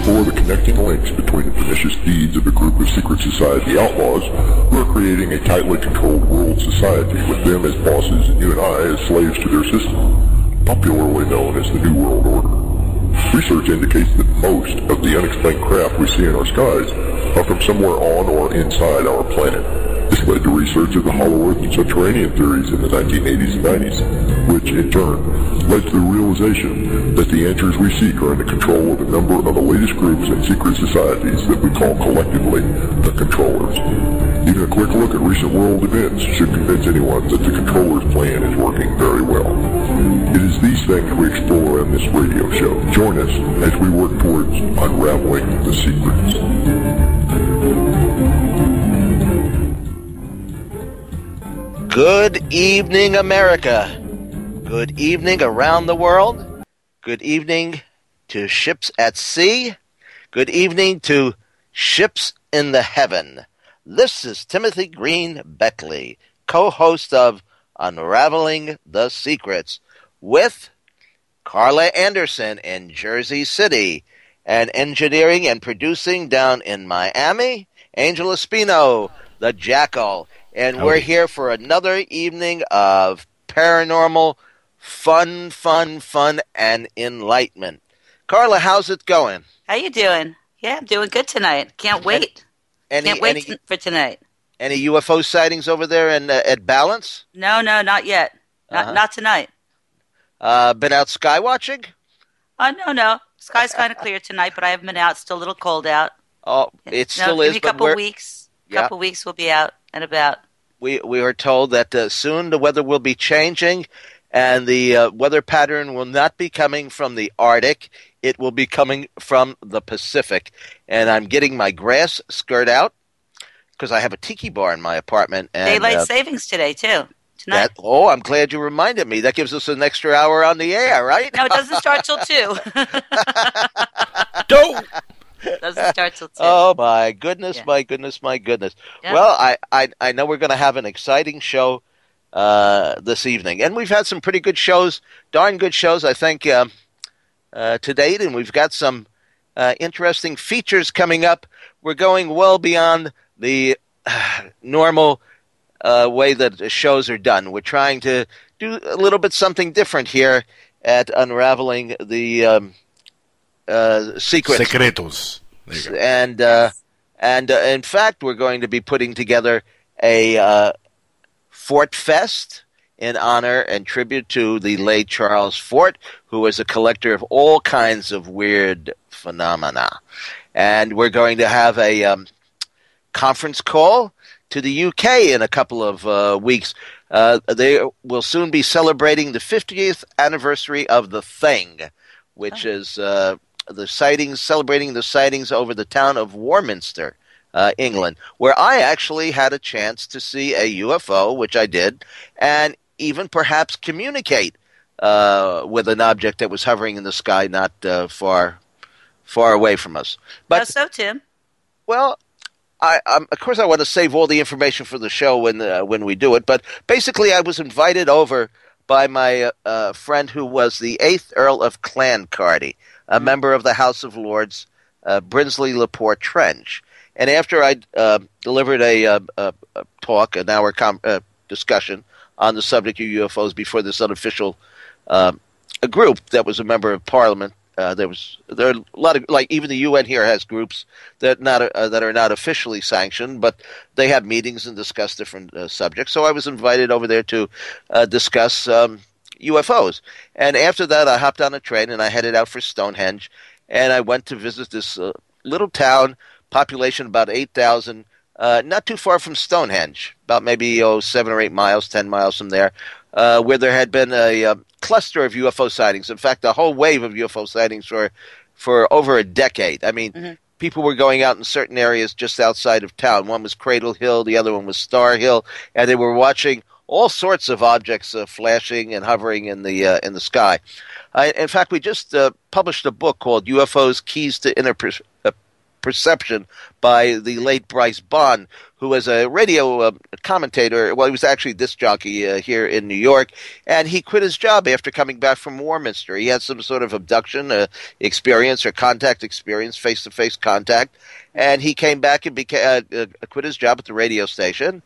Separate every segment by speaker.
Speaker 1: explore the connecting links between the pernicious deeds of a group of secret society outlaws who are creating a tightly controlled world society with them as bosses and you and I as slaves to their system, popularly known as the New World Order. Research indicates that most of the unexplained craft we see in our skies are from somewhere on or inside our planet. This led to research of the Hollow Earth and subterranean theories in the 1980s and 90s, which in turn led to the realization that the answers we seek are in the control of a number of elitist groups and secret societies that we call collectively the Controllers. Even a quick look at recent world events should convince anyone that the Controllers' plan is working very well. It is these things we explore on this radio show. Join us as we work towards unraveling the secrets.
Speaker 2: Good evening, America. Good evening around the world. Good evening to ships at sea. Good evening to ships in the heaven. This is Timothy Green Beckley, co-host of Unraveling the Secrets, with Carla Anderson in Jersey City, and engineering and producing down in Miami, Angel Espino, the Jackal. And Howdy. We're here for another evening of paranormal fun, and enlightenment. Carla, how's it going?
Speaker 3: How you doing? Yeah, I'm doing good tonight. Can't wait. Can't wait for tonight.
Speaker 2: Any UFO sightings over there at Balance?
Speaker 3: No, not yet. Not tonight.
Speaker 2: Been out sky watching?
Speaker 3: No. Sky's kind of clear tonight, but I haven't been out. It's still a little cold out.
Speaker 2: Oh, it still is.
Speaker 3: Maybe a couple weeks. Couple weeks we'll be out and about.
Speaker 2: We are told that soon the weather will be changing, and the weather pattern will not be coming from the Arctic. It will be coming from the Pacific. And I'm getting my grass skirt out because I have a tiki bar in my apartment. And,
Speaker 3: daylight savings today, too. Tonight.
Speaker 2: I'm glad you reminded me. That gives us an extra hour on the air, right?
Speaker 3: No, it doesn't start till 2.
Speaker 2: Don't!
Speaker 3: Doesn't start till 2.
Speaker 2: Oh, my goodness, yeah. my goodness. Yeah. Well, I know we're going to have an exciting show this evening. And we've had some pretty good shows, darn good shows, I think, to date. And we've got some interesting features coming up. We're going well beyond the normal way that the shows are done. We're trying to do a little bit something different here at Unraveling the Secretos. And in fact, we're going to be putting together a Fort Fest in honor and tribute to the late Charles Fort, who was a collector of all kinds of weird phenomena. And we're going to have a conference call to the UK in a couple of weeks. They will soon be celebrating the 50th anniversary of The Thing, which is celebrating the sightings over the town of Warminster, England, where I actually had a chance to see a UFO, which I did, and even perhaps communicate with an object that was hovering in the sky not far away from us. But
Speaker 3: how so, Tim?
Speaker 2: Well, of course, I want to save all the information for the show when we do it. But basically, I was invited over by my friend who was the 8th Earl of Clancarty, a member of the House of Lords, Brinsley Laporte Trench. And after I delivered a talk, an hour discussion on the subject of UFOs before this unofficial a group that was a member of Parliament, there are a lot of, like, even the UN here has groups that are not officially sanctioned, but they have meetings and discuss different subjects. So I was invited over there to discuss UFOs. And after that, I hopped on a train and I headed out for Stonehenge, and I went to visit this little town, population about 8,000, not too far from Stonehenge, about maybe 7 or 8 miles, 10 miles from there, where there had been a cluster of UFO sightings. In fact, a whole wave of UFO sightings for over a decade. I mean, people were going out in certain areas just outside of town. One was Cradle Hill, the other one was Star Hill, and they were watching all sorts of objects flashing and hovering in the sky. In fact, we just published a book called UFOs: Keys to perception by the late Bryce Bond, who was a radio commentator. Well, he was actually a disc jockey here in New York, and he quit his job after coming back from Warminster. He had some sort of abduction experience or contact experience, face-to-face contact, and he came back and quit his job at the radio station,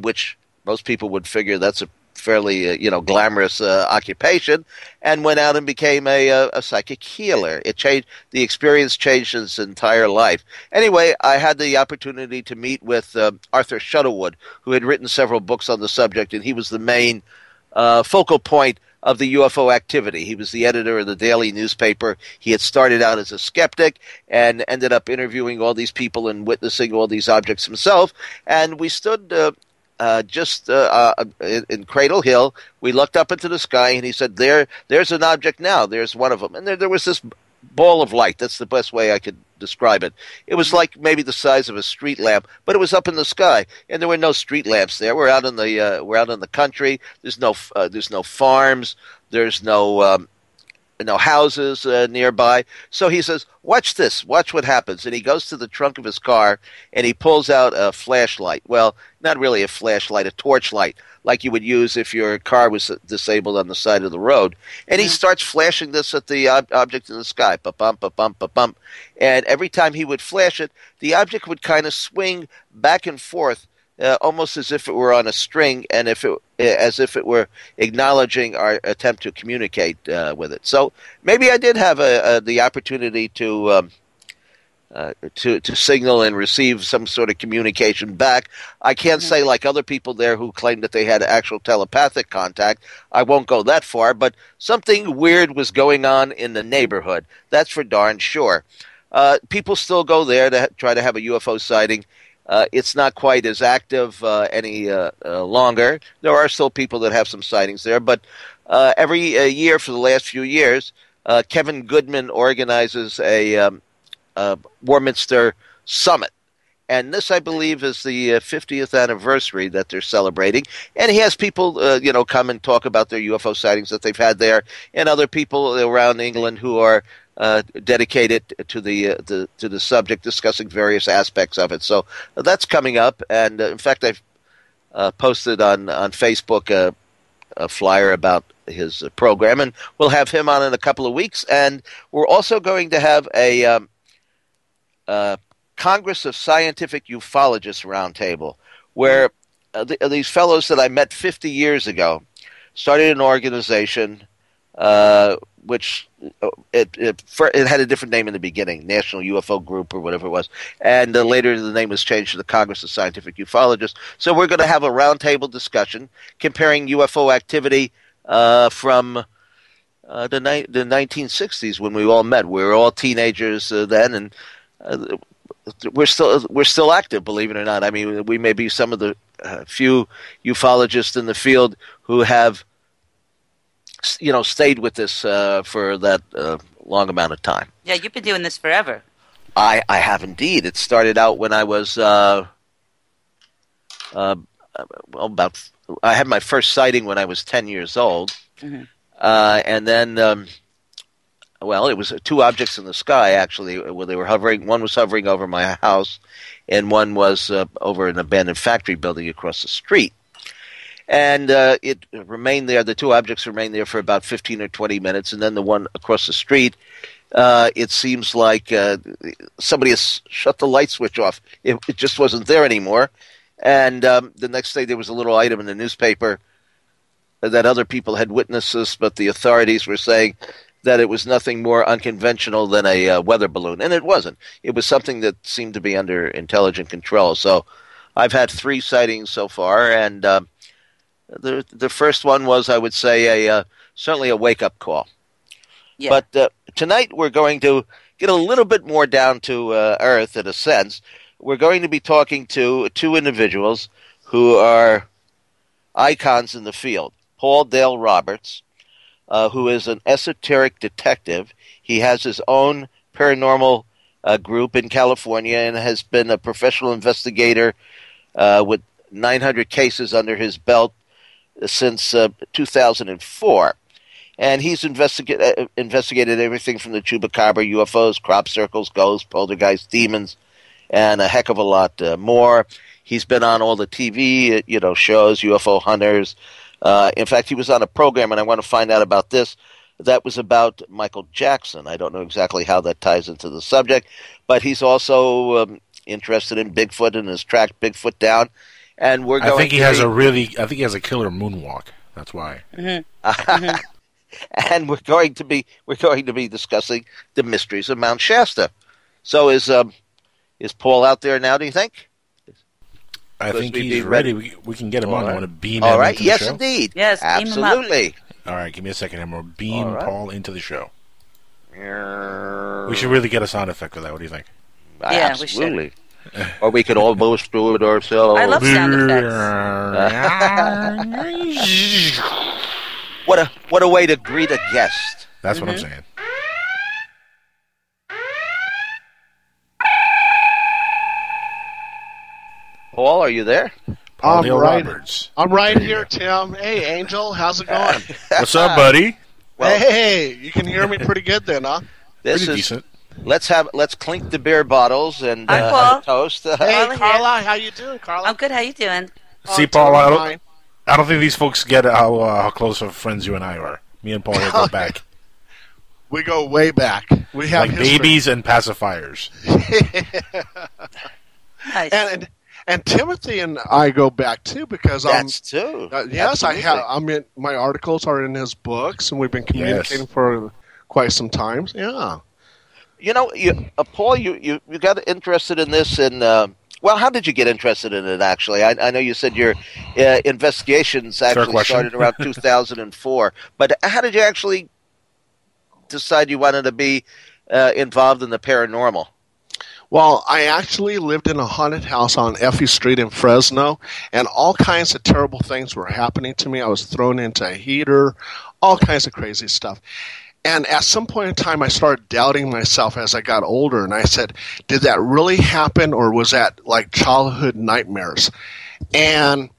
Speaker 2: which most people would figure that's a fairly glamorous occupation, and went out and became a psychic healer. The experience changed his entire life. Anyway, I had the opportunity to meet with Arthur Shuttlewood, who had written several books on the subject, and he was the main focal point of the UFO activity. He was the editor of the daily newspaper. He had started out as a skeptic and ended up interviewing all these people and witnessing all these objects himself. And we stood just in Cradle Hill. We looked up into the sky, and he said, there's an object now. There's one of them. And there was this ball of light. That's the best way I could describe it. It was like maybe the size of a street lamp, but it was up in the sky, and there were no street lamps there. We're out in the country. There's no farms. There's no houses nearby. So he says, watch this. Watch what happens. And he goes to the trunk of his car, and he pulls out a flashlight. Well, not really a flashlight, a torchlight, like you would use if your car was disabled on the side of the road. And he starts flashing this at the object in the sky. Ba-bump, ba-bump, ba-bump. And every time he would flash it, the object would kind of swing back and forth, almost as if it were on a string, and as if it were acknowledging our attempt to communicate with it. So maybe I did have the opportunity to signal and receive some sort of communication back. I can't say like other people there who claimed that they had actual telepathic contact. I won't go that far, but something weird was going on in the neighborhood. That's for darn sure. People still go there to try to have a UFO sighting. It's not quite as active any longer. There are still people that have some sightings there, but every year for the last few years, Kevin Goodman organizes a Warminster Summit. And this, I believe, is the 50th anniversary that they're celebrating. And he has people, come and talk about their UFO sightings that they've had there, and other people around England who are dedicated to the subject, discussing various aspects of it. So that's coming up, and in fact, I've posted on Facebook a flyer about his program, and we'll have him on in a couple of weeks. And we're also going to have a Congress of Scientific Ufologists roundtable, where these fellows that I met 50 years ago started an organization which it had a different name in the beginning, National UFO Group or whatever it was, and later the name was changed to the Congress of Scientific Ufologists. So we're going to have a roundtable discussion comparing UFO activity from the 1960s when we all met. We were all teenagers then, and we're still active, believe it or not. I mean, we may be some of the few ufologists in the field who have stayed with this for that long amount of time.
Speaker 3: Yeah, you've been doing this forever.
Speaker 2: I have indeed. It started out when I was I had my first sighting when I was 10 years old. Mm-hmm. And then it was two objects in the sky, actually, where they were hovering. One was hovering over my house, and one was over an abandoned factory building across the street. And it remained there. The two objects remained there for about 15 or 20 minutes, and then the one across the street, it seems like somebody has shut the light switch off. It just wasn't there anymore. And the next day there was a little item in the newspaper that other people had witnessed this, but the authorities were saying that it was nothing more unconventional than a weather balloon. And it wasn't. It was something that seemed to be under intelligent control. So I've had 3 sightings so far, and the first one was, I would say, certainly a wake-up call. Yeah. But tonight we're going to get a little bit more down to earth, in a sense. We're going to be talking to 2 individuals who are icons in the field. Paul Dale Roberts, who is an esoteric detective. He has his own paranormal group in California and has been a professional investigator with 900 cases under his belt since 2004. And he's investigated everything from the chupacabra, UFOs, crop circles, ghosts, poltergeists, demons, and a heck of a lot more. He's been on all the TV, shows, UFO Hunters. In fact, he was on a program, and I want to find out about this, that was about Michael Jackson. I don't know exactly how that ties into the subject, but he's also interested in Bigfoot and has tracked Bigfoot down. And we're going.
Speaker 4: I think he has a killer moonwalk. That's why.
Speaker 3: Mm-hmm.
Speaker 2: And we're going to be discussing the mysteries of Mount Shasta. So is Paul out there now? Do you think?
Speaker 4: I think he's ready. We can get him on. I want to beam him
Speaker 2: all right.
Speaker 4: into
Speaker 2: Yes,
Speaker 4: the show.
Speaker 2: Indeed.
Speaker 3: Yes,
Speaker 2: absolutely.
Speaker 4: All right, give me a second. I'm going to beam Paul into the show. We should really get a sound effect for that. What do you think?
Speaker 3: Yeah,
Speaker 2: absolutely. We should. Or we could almost do it ourselves.
Speaker 3: I love sound effects.
Speaker 2: What a way to greet a guest.
Speaker 4: That's what I'm saying.
Speaker 2: Paul, are you there?
Speaker 4: Paul Neil Roberts.
Speaker 5: I'm right here, Tim. Hey, Angel, how's it going?
Speaker 4: What's up, buddy?
Speaker 5: Well, hey, you can hear me pretty good then, huh?
Speaker 4: Pretty decent.
Speaker 2: Let's clink the beer bottles and toast.
Speaker 5: Hey, Carla, how you doing, Carla?
Speaker 3: I'm good. How you doing?
Speaker 4: See, Paul, I don't think these folks get how close of friends you and I are. Me and Paul go back.
Speaker 5: We go way back. We have
Speaker 4: like babies and pacifiers.
Speaker 3: Nice.
Speaker 5: And Timothy and I go back too because
Speaker 2: that's too.
Speaker 5: Yes, absolutely. I have. I mean, my articles are in his books, and we've been communicating for quite some time. Yeah.
Speaker 2: Paul, you got interested in this, and how did you get interested in it? Actually, I know you said your investigations actually started around 2004, but how did you actually decide you wanted to be involved in the paranormal?
Speaker 5: Well, I actually lived in a haunted house on Effie Street in Fresno, and all kinds of terrible things were happening to me. I was thrown into a heater, all kinds of crazy stuff. And at some point in time, I started doubting myself as I got older, and I said, did that really happen, or was that like childhood nightmares? And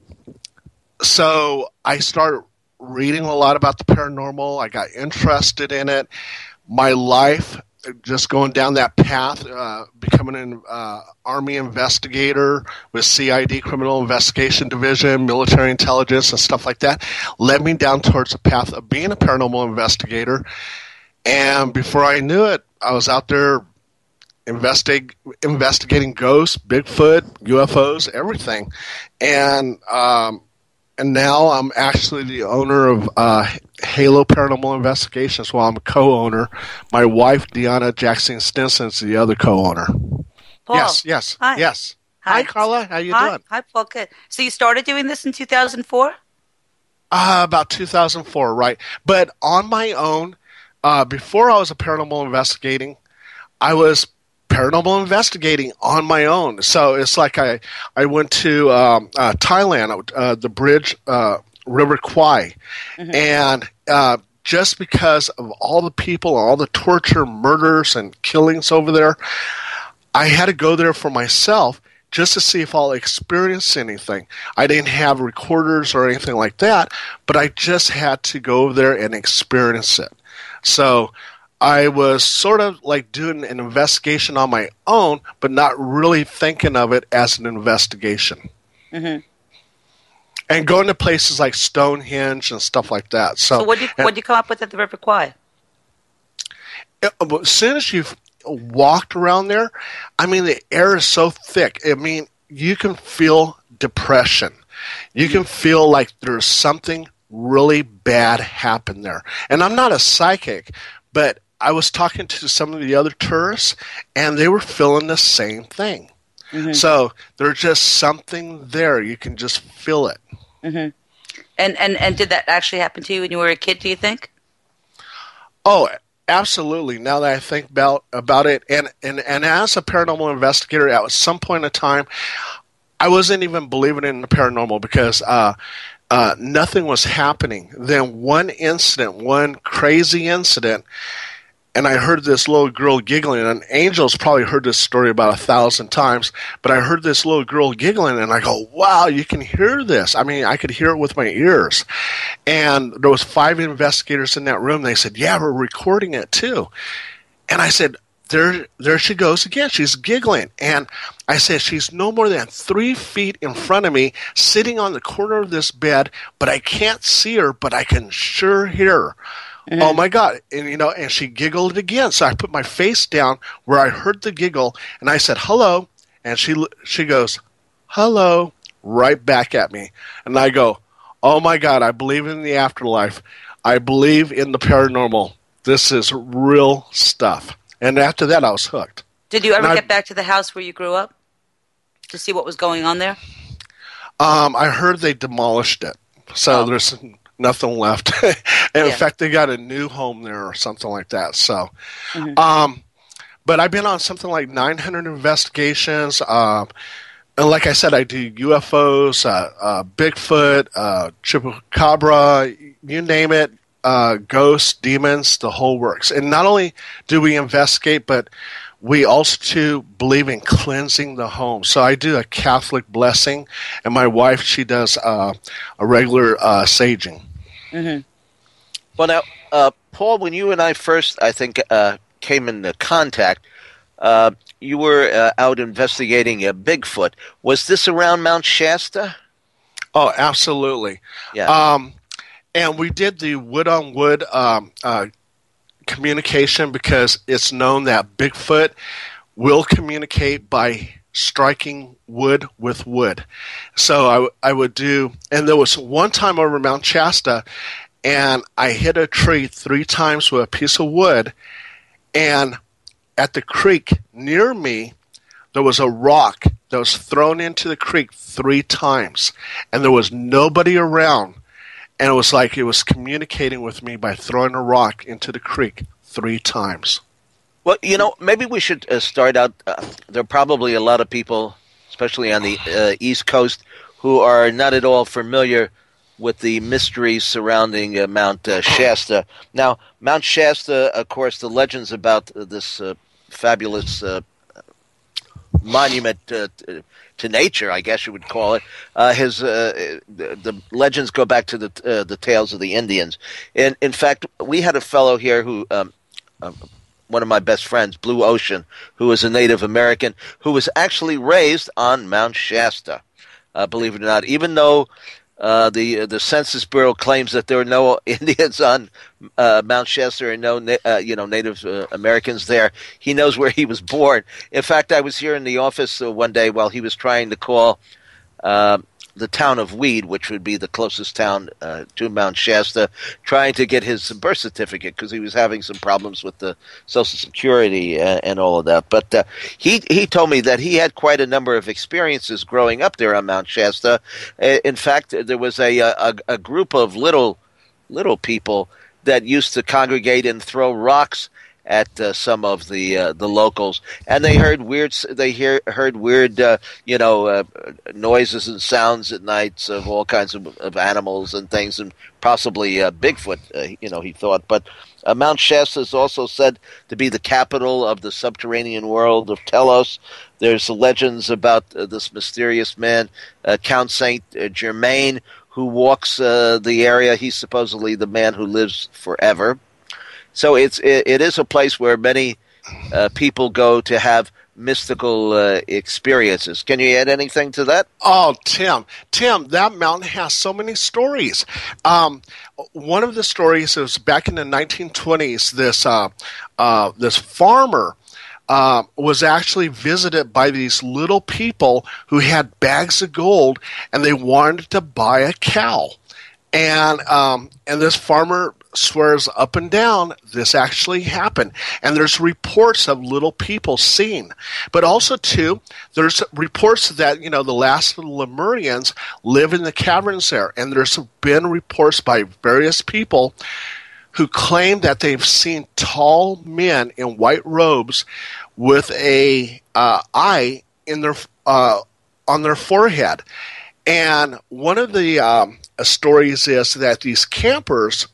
Speaker 5: so I started reading a lot about the paranormal. I got interested in it. My life, just going down that path, becoming an Army investigator with CID, Criminal Investigation Division, military intelligence, and stuff like that, led me down towards the path of being a paranormal investigator. And before I knew it, I was out there investigating ghosts, Bigfoot, UFOs, everything. And now I'm actually the owner of Halo Paranormal Investigations. Well, I'm a co-owner. My wife, Deanna Jackson Stinson, is the other co-owner.
Speaker 3: Paul.
Speaker 5: Yes.
Speaker 3: Hi.
Speaker 5: Yes. Hi, Carla. How you doing?
Speaker 3: Hi, Paul. Good. So you started doing this in 2004?
Speaker 5: About 2004, right. But on my own, before I was a paranormal investigating, I was paranormal investigating on my own. So it's like I went to Thailand, the bridge, River Kwai, and just because of all the people, all the torture, murders, and killings over there, I had to go there for myself just to see if I'll experience anything. I didn't have recorders or anything like that, but I just had to go over there and experience it. So I was sort of like doing an investigation on my own, but not really thinking of it as an investigation. Mm-hmm. And going to places like Stonehenge and stuff like that. So
Speaker 3: what did you come up with at the River Kwai?
Speaker 5: As soon as you've walked around there, I mean, the air is so thick. I mean, you can feel depression. You can feel like there's something really bad happen there. And I'm not a psychic, but I was talking to some of the other tourists, and they were feeling the same thing. Mm-hmm. So there's just something there. You can just feel it.
Speaker 3: Mm-hmm. And did that actually happen to you when you were a kid, do you think?
Speaker 5: Oh, absolutely. Now that I think about it, and as a paranormal investigator, at some point in time, I wasn't even believing in the paranormal because nothing was happening. Then one crazy incident, and I heard this little girl giggling, and Angel's probably heard this story about 1,000 times, but I heard this little girl giggling, and I go, wow, you can hear this. I mean, I could hear it with my ears. And there was 5 investigators in that room. They said, yeah, we're recording it too. And I said, there she goes again. She's giggling. And I said, she's no more than 3 feet in front of me, sitting on the corner of this bed, but I can't see her, but I can sure hear her. Mm-hmm. Oh my God. And and she giggled again. So I put my face down where I heard the giggle, and I said, hello. And she goes, hello, right back at me. And I go, oh my God, I believe in the afterlife. I believe in the paranormal. This is real stuff. And after that, I was hooked.
Speaker 3: Did you ever get back to the house where you grew up to see what was going on there?
Speaker 5: I heard they demolished it. So there's nothing left. And in fact, they got a new home there or something like that. So, but I've been on something like 900 investigations. And like I said, I do UFOs, Bigfoot, Chupacabra, you name it. Ghosts, demons, the whole works. And not only do we investigate, but we also too believe in cleansing the home. So I do a Catholic blessing, and my wife, she does a regular saging.
Speaker 2: Mm-hmm. Well, now, Paul, when you and I first, I think, came into contact, you were out investigating Bigfoot. Was this around Mount Shasta?
Speaker 5: Oh, absolutely.
Speaker 2: Yeah.
Speaker 5: And we did the wood-on-wood communication because it's known that Bigfoot will communicate by striking wood with wood. So I would do, and there was one time over Mount Shasta, and I hit a tree 3 times with a piece of wood, and at the creek near me, there was a rock that was thrown into the creek 3 times, and there was nobody around. And it was like it was communicating with me by throwing a rock into the creek 3 times.
Speaker 2: Well, maybe we should start out. There are probably a lot of people, especially on the East Coast, who are not at all familiar with the mysteries surrounding Mount Shasta. Now, Mount Shasta, of course, the legends about this fabulous monument to nature, I guess you would call it. The legends go back to the tales of the Indians. And in fact, we had a fellow here who, one of my best friends, Blue Ocean, who was a Native American, who was actually raised on Mount Shasta. Believe it or not, even though the Census Bureau claims that there are no Indians on Mount Shasta and no Native Americans there, he knows where he was born. In fact, I was here in the office one day while he was trying to call the town of Weed, which would be the closest town to Mount Shasta, trying to get his birth certificate because he was having some problems with the Social Security and all of that. But he told me that he had quite a number of experiences growing up there on Mount Shasta. In fact, there was a group of little people that used to congregate and throw rocks at some of the locals, and they heard weird. Heard weird, noises and sounds at nights of all kinds of animals and things, and possibly Bigfoot. He thought, but Mount Shasta is also said to be the capital of the subterranean world of Telos. There's legends about this mysterious man, Count Saint Germain, who walks the area. He's supposedly the man who lives forever. So it is a place where many people go to have mystical experiences. Can you add anything to that?
Speaker 5: Oh, Tim, that mountain has so many stories. One of the stories is back in the 1920s. This farmer was actually visited by these little people who had bags of gold, and they wanted to buy a cow. And this farmer swears up and down this actually happened. And there's reports of little people seen. But also, too, there's reports that, the last Lemurians live in the caverns there. And there's been reports by various people who claim that they've seen tall men in white robes with a eye in their on their forehead. And one of the stories is that these campers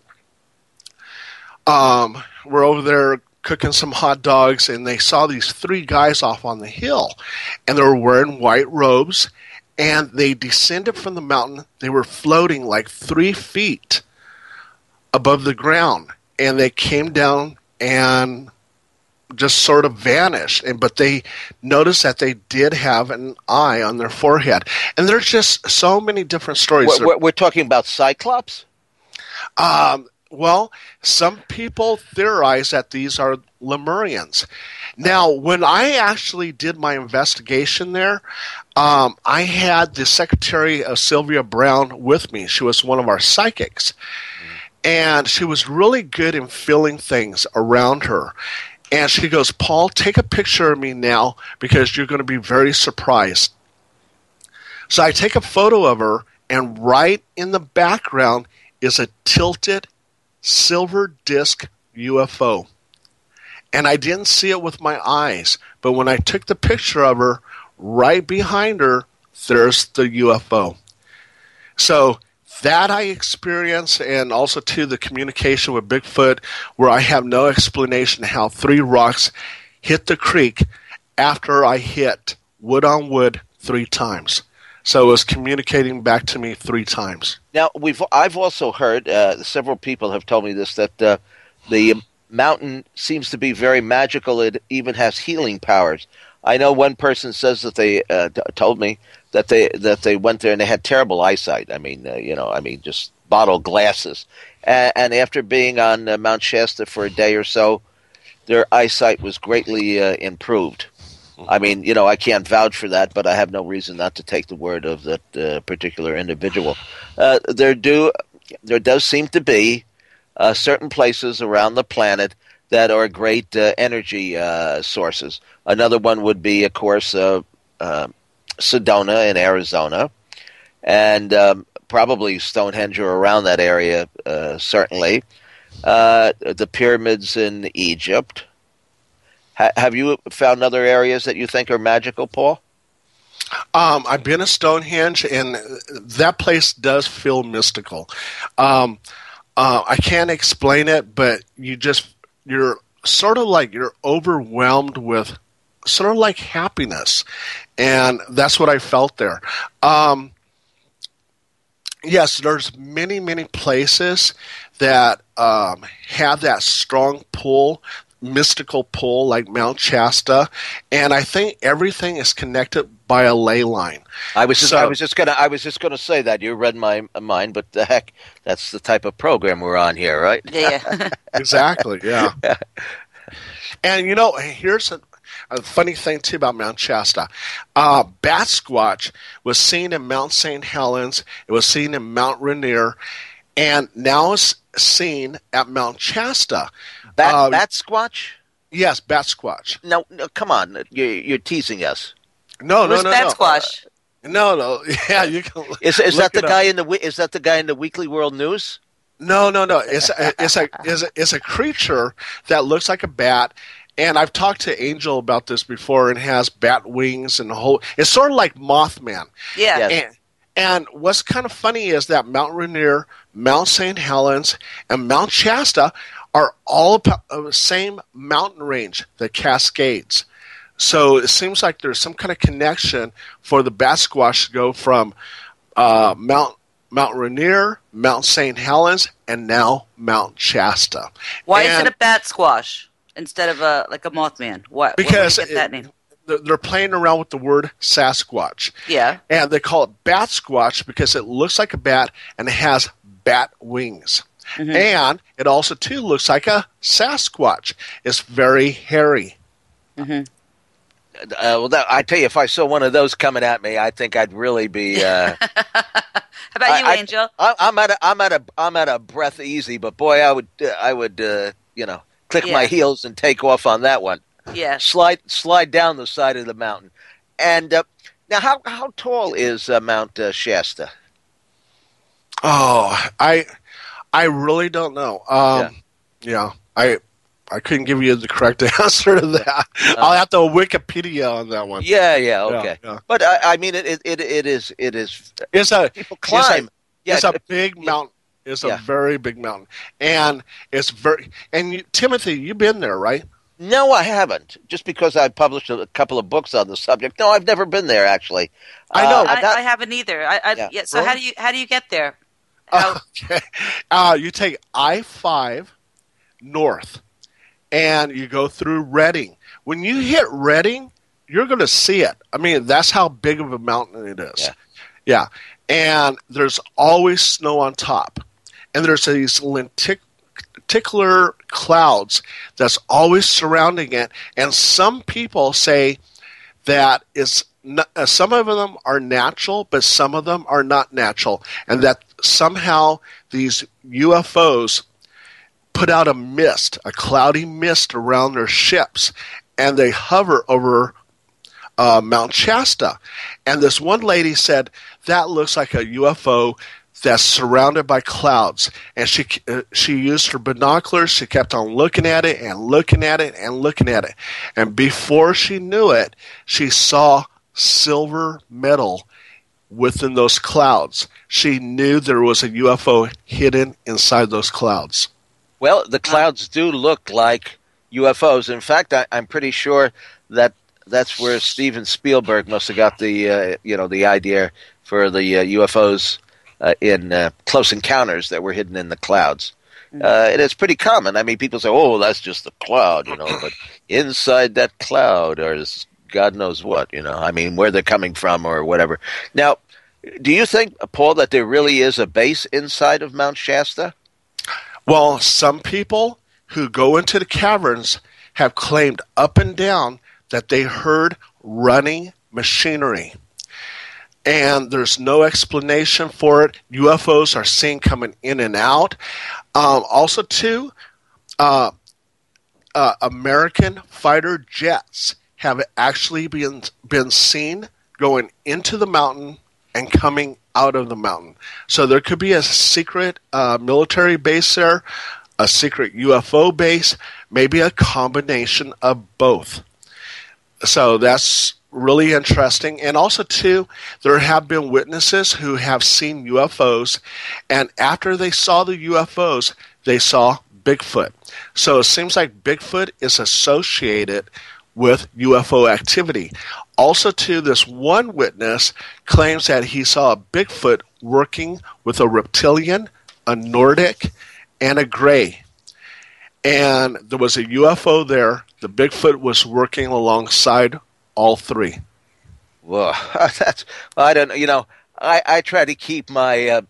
Speaker 5: were over there cooking some hot dogs, and they saw these 3 guys off on the hill, and they were wearing white robes, and they descended from the mountain. They were floating like 3 feet above the ground, and they came down and just sort of vanished. But they noticed that they did have an eye on their forehead. And there's just so many different stories.
Speaker 2: We're talking about Cyclops?
Speaker 5: Well, some people theorize that these are Lemurians. Now, when I actually did my investigation there, I had the secretary of Sylvia Brown with me. She was one of our psychics. And she was really good in feeling things around her. And she goes, Paul, take a picture of me now because you're going to be very surprised. So I take a photo of her, and right in the background is a tilted silver disc UFO. And I didn't see it with my eyes, but when I took the picture of her, right behind her, there's the UFO. So that I experienced, and also too the communication with Bigfoot, where I have no explanation how 3 rocks hit the creek after I hit wood on wood 3 times. So it was communicating back to me 3 times.
Speaker 2: Now, I've also heard, several people have told me this, that the mountain seems to be very magical. It even has healing powers. I know one person says that they told me that they went there and they had terrible eyesight. I mean, just bottle glasses. And after being on Mount Shasta for a day or so, their eyesight was greatly improved. I mean, I can't vouch for that, but I have no reason not to take the word of that particular individual. There does seem to be certain places around the planet that are great energy sources. Another one would be, of course, Sedona in Arizona, and probably Stonehenge or around that area, certainly. The pyramids in Egypt. Have you found other areas that you think are magical, Paul?
Speaker 5: I've been to Stonehenge, and that place does feel mystical. I can't explain it, but you're sort of like you're overwhelmed with sort of like happiness, and that's what I felt there. Yes, there's many, many places that have that strong pull, mystical pull, like Mount Shasta, and I think everything is connected by a ley line.
Speaker 2: I was just gonna say that you read my mind, but the heck, that's the type of program we're on here, right?
Speaker 3: Yeah.
Speaker 5: Exactly. Yeah. And here's a funny thing too about Mount Shasta. Bat Squatch was seen in Mount St. Helens. It was seen in Mount Rainier, and now it's seen at Mount Shasta.
Speaker 2: Bat Squatch?
Speaker 5: Yes, Bat Squatch.
Speaker 2: No, come on, you're teasing us.
Speaker 5: No.
Speaker 3: Bat Squatch?
Speaker 5: No. Yeah, you can.
Speaker 2: Is that the guy in the Is that the guy in the Weekly World News?
Speaker 5: No. It's a creature that looks like a bat. And I've talked to Angel about this before, and has bat wings and the whole. It's sort of like Mothman.
Speaker 3: Yeah.
Speaker 2: Yes.
Speaker 5: And what's kind of funny is that Mount Rainier, Mount St. Helens, and Mount Shasta are all the same mountain range, the Cascades. So it seems like there's some kind of connection for the Bat Squatch to go from Mount Rainier, Mount St. Helens, and now Mount Shasta.
Speaker 3: Why is it a Bat Squash instead of a Mothman?
Speaker 5: Because
Speaker 3: what did that name?
Speaker 5: They're playing around with the word Sasquatch.
Speaker 3: Yeah.
Speaker 5: And they call it Bat Squatch because it looks like a bat and it has bat wings. Mm-hmm. And it also, too, looks like a Sasquatch. It's very hairy.
Speaker 3: Mm-hmm.
Speaker 2: I tell you, if I saw one of those coming at me, I think I'd really be.
Speaker 3: How about you, Angel?
Speaker 2: I'm at a breath easy, but boy, I would click my heels and take off on that one.
Speaker 3: Yeah.
Speaker 2: Slide down the side of the mountain. And now, how tall is Mount Shasta?
Speaker 5: Oh, I really don't know. I couldn't give you the correct answer to that. I'll have to Wikipedia on that one.
Speaker 2: Yeah, okay. Yeah. But I mean, it is.
Speaker 5: It's a
Speaker 2: people climb.
Speaker 5: It's a big mountain. It's a very big mountain, and it's very. And Timothy, you've been there, right?
Speaker 2: No, I haven't. Just because I published a couple of books on the subject. No, I've never been there actually.
Speaker 5: I know.
Speaker 3: I haven't either. So
Speaker 2: really?
Speaker 3: how do you get there?
Speaker 5: Okay. You take I-5 north, and you go through Redding. When you hit Redding, you're going to see it. I mean, that's how big of a mountain it is. Yeah. And there's always snow on top. And there's these lenticular clouds that's always surrounding it. And some people say that some of them are natural, but some of them are not natural. And that somehow these UFOs put out a mist, a cloudy mist around their ships. And they hover over Mount Shasta. And this one lady said, that looks like a UFO that's surrounded by clouds. And she used her binoculars. She kept on looking at it and looking at it and looking at it. And before she knew it, she saw silver metal within those clouds. She knew there was a UFO hidden inside those clouds.
Speaker 2: Well, the clouds do look like UFOs. In fact, I'm pretty sure that that's where Steven Spielberg must have got the the idea for the UFOs in Close Encounters that were hidden in the clouds. It is pretty common. I mean, people say, "Oh, that's just the cloud," but inside that cloud is God knows what. I mean, where they're coming from or whatever. Now, do you think, Paul, that there really is a base inside of Mount Shasta?
Speaker 5: Well, some people who go into the caverns have claimed up and down that they heard running machinery. And there's no explanation for it. UFOs are seen coming in and out. Also, too, American fighter jets have actually been seen going into the mountain and coming out of the mountain. So there could be a secret military base there, a secret UFO base, maybe a combination of both. So that's really interesting. And also, too, there have been witnesses who have seen UFOs, and after they saw the UFOs, they saw Bigfoot. So it seems like Bigfoot is associated with UFO activity. Also, too, this one witness claims that he saw a Bigfoot working with a reptilian, a Nordic, and a gray. And there was a UFO there. The Bigfoot was working alongside all three.
Speaker 2: Well, I don't know. I try to keep my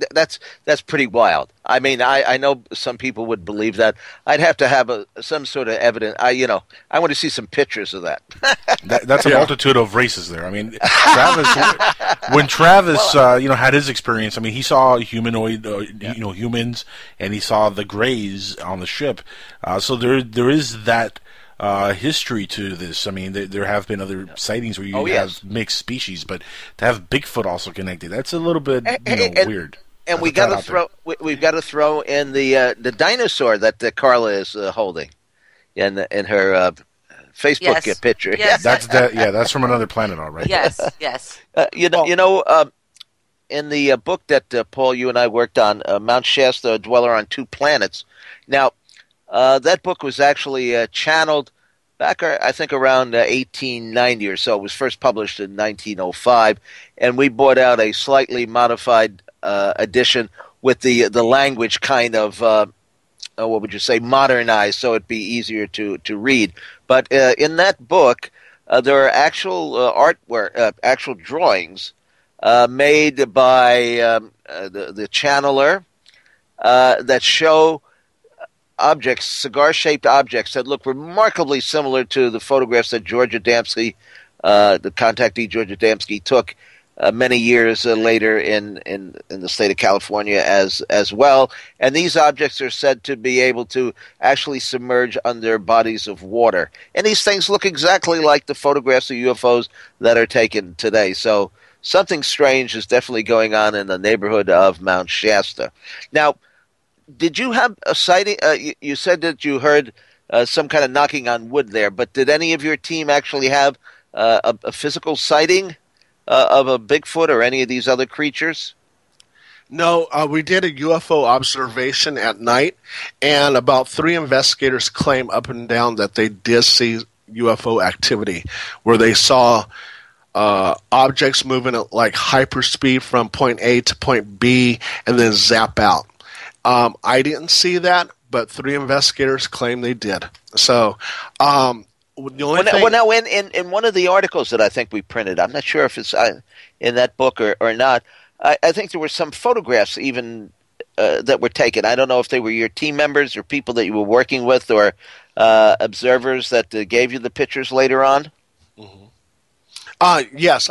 Speaker 2: that's pretty wild. I mean, I know some people would believe that. I'd have to have some sort of evidence. I want to see some pictures of that.
Speaker 4: That's a multitude of races there. I mean, when Travis had his experience, I mean, he saw humanoid, humans, and he saw the Greys on the ship. So there is that history to this. I mean, there have been other sightings where you have mixed species, but to have Bigfoot also connected, that's a little bit weird.
Speaker 2: And we've got to throw in the dinosaur that Carla is holding in her Facebook picture.
Speaker 3: Yes.
Speaker 4: That's from another planet, all right.
Speaker 3: Yes.
Speaker 2: In the book that Paul, you and I worked on, Mount Shasta, a Dweller on Two Planets. Now, that book was actually channeled back, I think, around 1890 or so. It was first published in 1905, and we brought out a slightly modified edition with the language kind of, what would you say, modernized, so it'd be easier to read. But in that book, there are actual artwork, actual drawings made by the channeler that show objects, cigar-shaped objects that look remarkably similar to the photographs that George Adamski, the contactee George Adamski, took many years later in the state of California as well. And these objects are said to be able to actually submerge under bodies of water. And these things look exactly like the photographs of UFOs that are taken today. So something strange is definitely going on in the neighborhood of Mount Shasta. Now, did you have a sighting? You said that you heard some kind of knocking on wood there, but did any of your team actually have a physical sighting of a Bigfoot or any of these other creatures?
Speaker 5: No, we did a UFO observation at night, and about 3 investigators claim up and down that they did see UFO activity, where they saw objects moving at like hyperspeed from point A to point B and then zap out. I didn't see that, but 3 investigators claim they did. So, the only thing...
Speaker 2: Well, now, in one of the articles that I think we printed, I'm not sure if it's in that book or not, I think there were some photographs even that were taken. I don't know if they were your team members or people that you were working with or observers that gave you the pictures later on.
Speaker 5: Mm-hmm. Yes,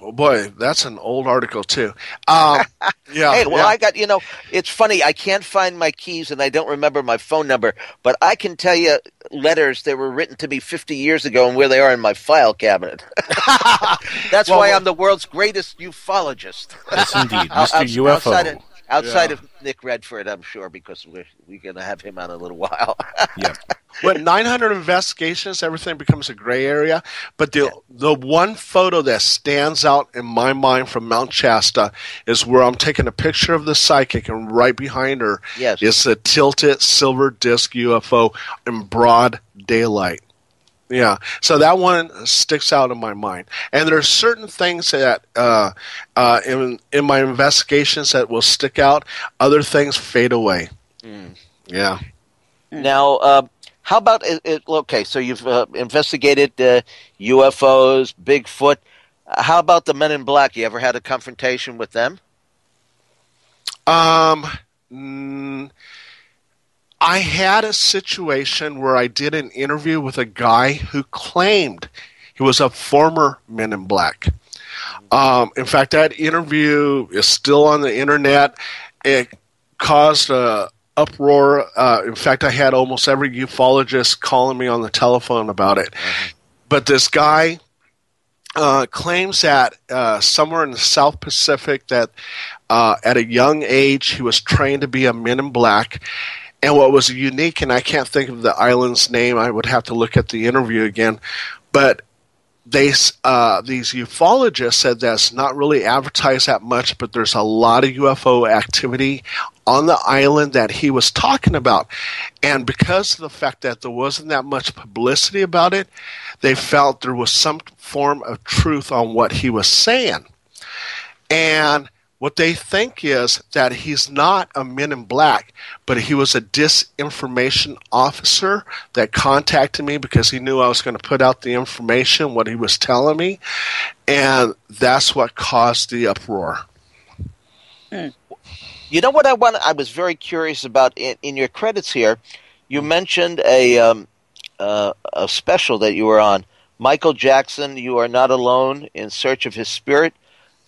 Speaker 5: oh boy, that's an old article too. Yeah.
Speaker 2: Hey, well,
Speaker 5: yeah.
Speaker 2: I got, it's funny. I can't find my keys and I don't remember my phone number, but I can tell you letters that were written to me 50 years ago and where they are in my file cabinet. That's why I'm the world's greatest ufologist.
Speaker 4: Yes, indeed, Mr. UFO.
Speaker 2: Outside of Nick Redfern, I'm sure, because we're going to have him on a little while.
Speaker 4: Yeah.
Speaker 5: With 900 investigations, everything becomes a gray area. But the one photo that stands out in my mind from Mount Shasta is where I'm taking a picture of the psychic, and right behind her is a tilted silver disc UFO in broad daylight. Yeah, so that one sticks out in my mind. And there are certain things that in my investigations that will stick out. Other things fade away.
Speaker 2: Mm.
Speaker 5: Yeah.
Speaker 2: Now, how about okay? So you've investigated UFOs, Bigfoot. How about the Men in Black? You ever had a confrontation with them?
Speaker 5: I had a situation where I did an interview with a guy who claimed he was a former Men in Black. In fact, that interview is still on the internet. It caused a uproar. In fact, I had almost every ufologist calling me on the telephone about it. Mm-hmm. But this guy claims that somewhere in the South Pacific that at a young age he was trained to be a Men in Black. And what was unique, and I can't think of the island's name, I would have to look at the interview again, but these ufologists said that's not really advertised that much, but there's a lot of UFO activity on the island that he was talking about. And because of the fact that there wasn't that much publicity about it, they felt there was some form of truth on what he was saying. And what they think is that he's not a Men in Black, but he was a disinformation officer that contacted me because he knew I was going to put out the information, what he was telling me, and that's what caused the uproar.
Speaker 2: You know what I was very curious about in your credits here. You mentioned a special that you were on, Michael Jackson, You Are Not Alone, In Search of His Spirit.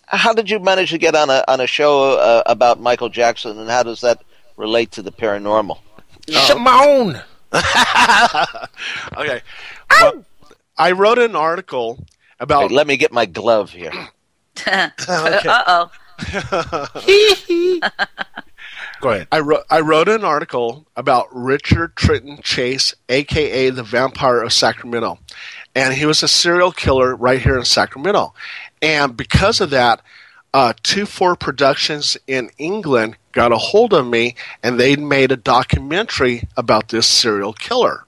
Speaker 2: How did you manage to get on a show about Michael Jackson, and how does that relate to the paranormal?
Speaker 4: Simone!
Speaker 5: Okay. Well, I wrote an article about...
Speaker 2: Wait, let me get my glove here.
Speaker 3: Uh-oh.
Speaker 4: Go ahead.
Speaker 5: I wrote an article about Richard Trenton Chase, a.k.a. the Vampire of Sacramento. And he was a serial killer right here in Sacramento. And because of that, 2-4 Productions in England got a hold of me, and they made a documentary about this serial killer.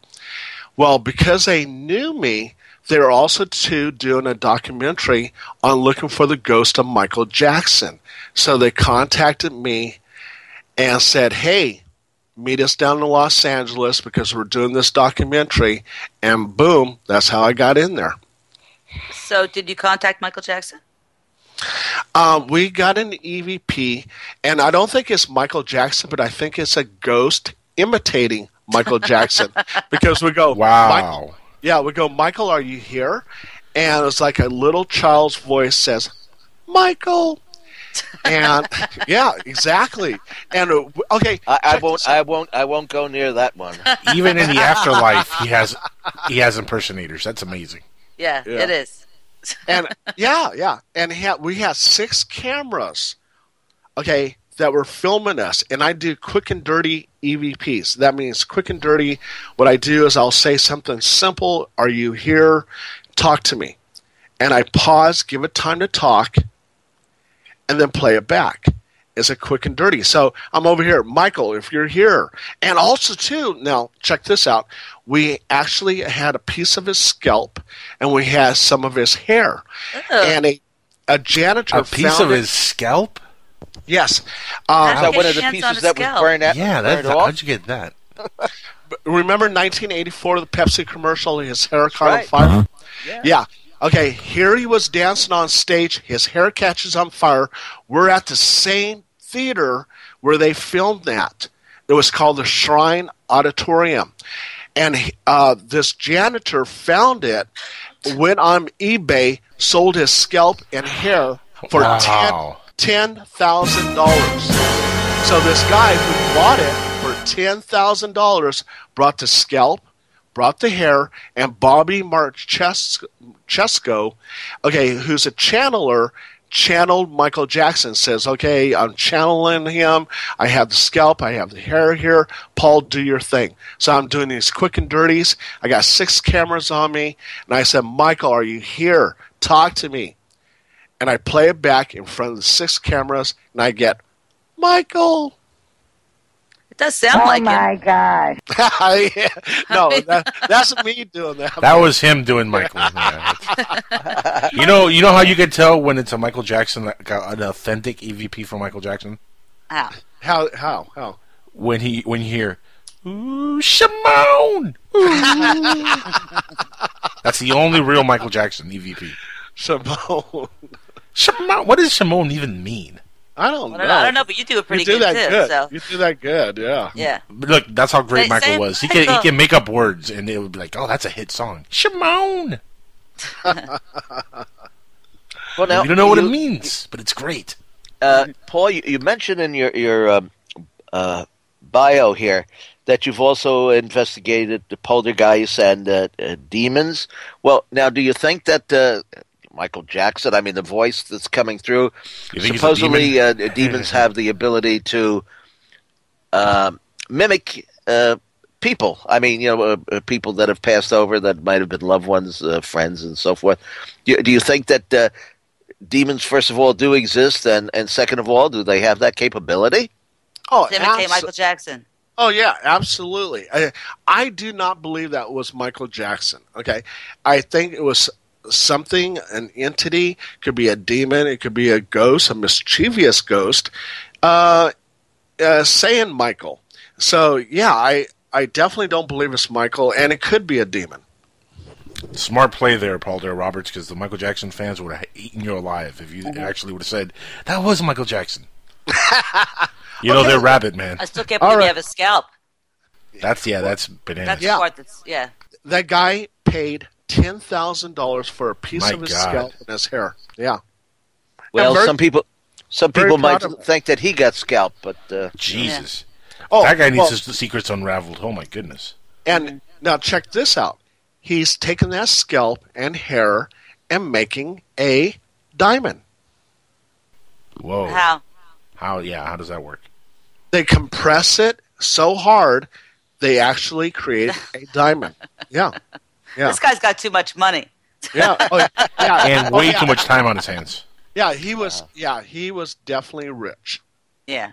Speaker 5: Well, because they knew me, they were also doing a documentary on looking for the ghost of Michael Jackson. So they contacted me and said, hey, meet us down in Los Angeles because we're doing this documentary. And boom, that's how I got in there.
Speaker 3: So did you contact Michael Jackson?
Speaker 5: We got an EVP, and I don't think it's Michael Jackson, but I think it's a ghost imitating Michael Jackson. Because we go,
Speaker 4: wow.
Speaker 5: We go, Michael, are you here? And it's like a little child's voice says, Michael. And yeah, exactly. And okay,
Speaker 2: I won't go near that one.
Speaker 4: Even in the afterlife, he has impersonators. That's amazing.
Speaker 3: Yeah, it is.
Speaker 5: And and we had 6 cameras, okay, that were filming us. And I do quick and dirty EVPs. That means quick and dirty. What I do is I'll say something simple. Are you here? Talk to me. And I pause, give it time to talk. and then play it back. Is it quick and dirty? So I'm over here, Michael, if you're here. And also, too, now, check this out. We actually had a piece of his scalp, and we had some of his hair. And a janitor found
Speaker 4: a piece of his scalp?
Speaker 5: Yes.
Speaker 2: Is that one of the pieces that was burned out?
Speaker 4: Yeah, how'd you get that?
Speaker 5: Remember 1984, the Pepsi commercial, his hair caught on fire?
Speaker 2: Uh-huh.
Speaker 5: Yeah. Okay, here he was dancing on stage. His hair catches on fire. We're at the same theater where they filmed that. It was called the Shrine Auditorium. And this janitor found it, went on eBay, sold his scalp and hair for $10,000. So this guy who bought it for $10,000 brought the scalp, brought the hair, and Bobby Marchesko, who's a channeler, channeled Michael Jackson. Says, okay, I'm channeling him. I have the scalp. I have the hair here. Paul, do your thing. So I'm doing these quick and dirties. I got 6 cameras on me. And I said, Michael, are you here? Talk to me. And I play it back in front of the 6 cameras, and I get, Michael.
Speaker 3: It does sound like it.
Speaker 6: Oh, my God.
Speaker 5: No, that's me doing that.
Speaker 4: That was him doing Michael. You know how you can tell when it's a Michael Jackson, like an authentic EVP from Michael Jackson?
Speaker 5: How?
Speaker 4: When you hear, ooh, Shimon! Ooh. That's the only real Michael Jackson EVP.
Speaker 5: Shimon.
Speaker 4: What does Shimon even mean?
Speaker 5: I don't know.
Speaker 3: I don't know, but you do it pretty good too. So.
Speaker 5: You do that good, yeah.
Speaker 3: Yeah.
Speaker 4: But look, that's how great Michael was. He can make up words, and it would be like, oh, that's a hit song. Shimon!
Speaker 2: Well, now,
Speaker 4: you don't know what it means, but it's great.
Speaker 2: Paul, you mentioned in your bio here that you've also investigated the poltergeists and demons. Well, now, do you think that Michael Jackson, I mean, the voice that's coming through, supposedly demons have the ability to mimic people. I mean, people that have passed over that might have been loved ones, friends, and so forth. Do you think that demons, first of all, do exist, and second of all, do they have that capability?
Speaker 5: Oh,
Speaker 3: to imitate Michael Jackson.
Speaker 5: Oh, yeah, absolutely. I do not believe that was Michael Jackson, okay? I think it was something, an entity, could be a demon, it could be a ghost, a mischievous ghost, saying Michael. So, yeah, I definitely don't believe it's Michael, and it could be a demon.
Speaker 4: Smart play there, Paul Dare Roberts, because the Michael Jackson fans would have eaten you alive if you actually would have said, that was Michael Jackson. They're rabid, man.
Speaker 3: I still can't believe you have a scalp.
Speaker 4: That's bananas.
Speaker 3: That's the part that's, yeah.
Speaker 5: That guy paid $10,000 for a piece of his scalp and his hair. Yeah.
Speaker 2: Well, some people might think that he got scalped, but
Speaker 4: Jesus.
Speaker 5: Yeah. Oh,
Speaker 4: that guy needs his secrets unraveled. Oh my goodness.
Speaker 5: And now check this out. He's taking that scalp and hair and making a diamond.
Speaker 4: Whoa.
Speaker 3: How?
Speaker 4: How does that work?
Speaker 5: They compress it so hard they actually create a diamond. Yeah. Yeah.
Speaker 3: This guy's got too much money.
Speaker 5: Yeah. Oh, yeah.
Speaker 4: And way too much time on his hands.
Speaker 5: Yeah, he was definitely rich.
Speaker 3: Yeah.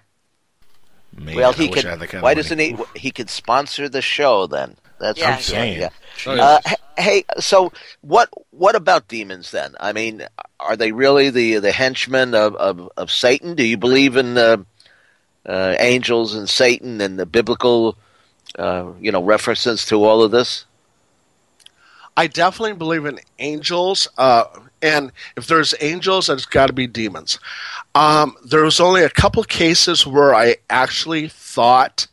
Speaker 2: Man, well, he could. Why doesn't he? He could sponsor the show then. That's what
Speaker 4: I'm saying.
Speaker 2: Yeah. Hey, so what about demons then? I mean, are they really the henchmen of Satan? Do you believe in angels and Satan and the biblical, references to all of this?
Speaker 5: I definitely believe in angels, and if there's angels, there's got to be demons. There was only a couple cases where I actually thought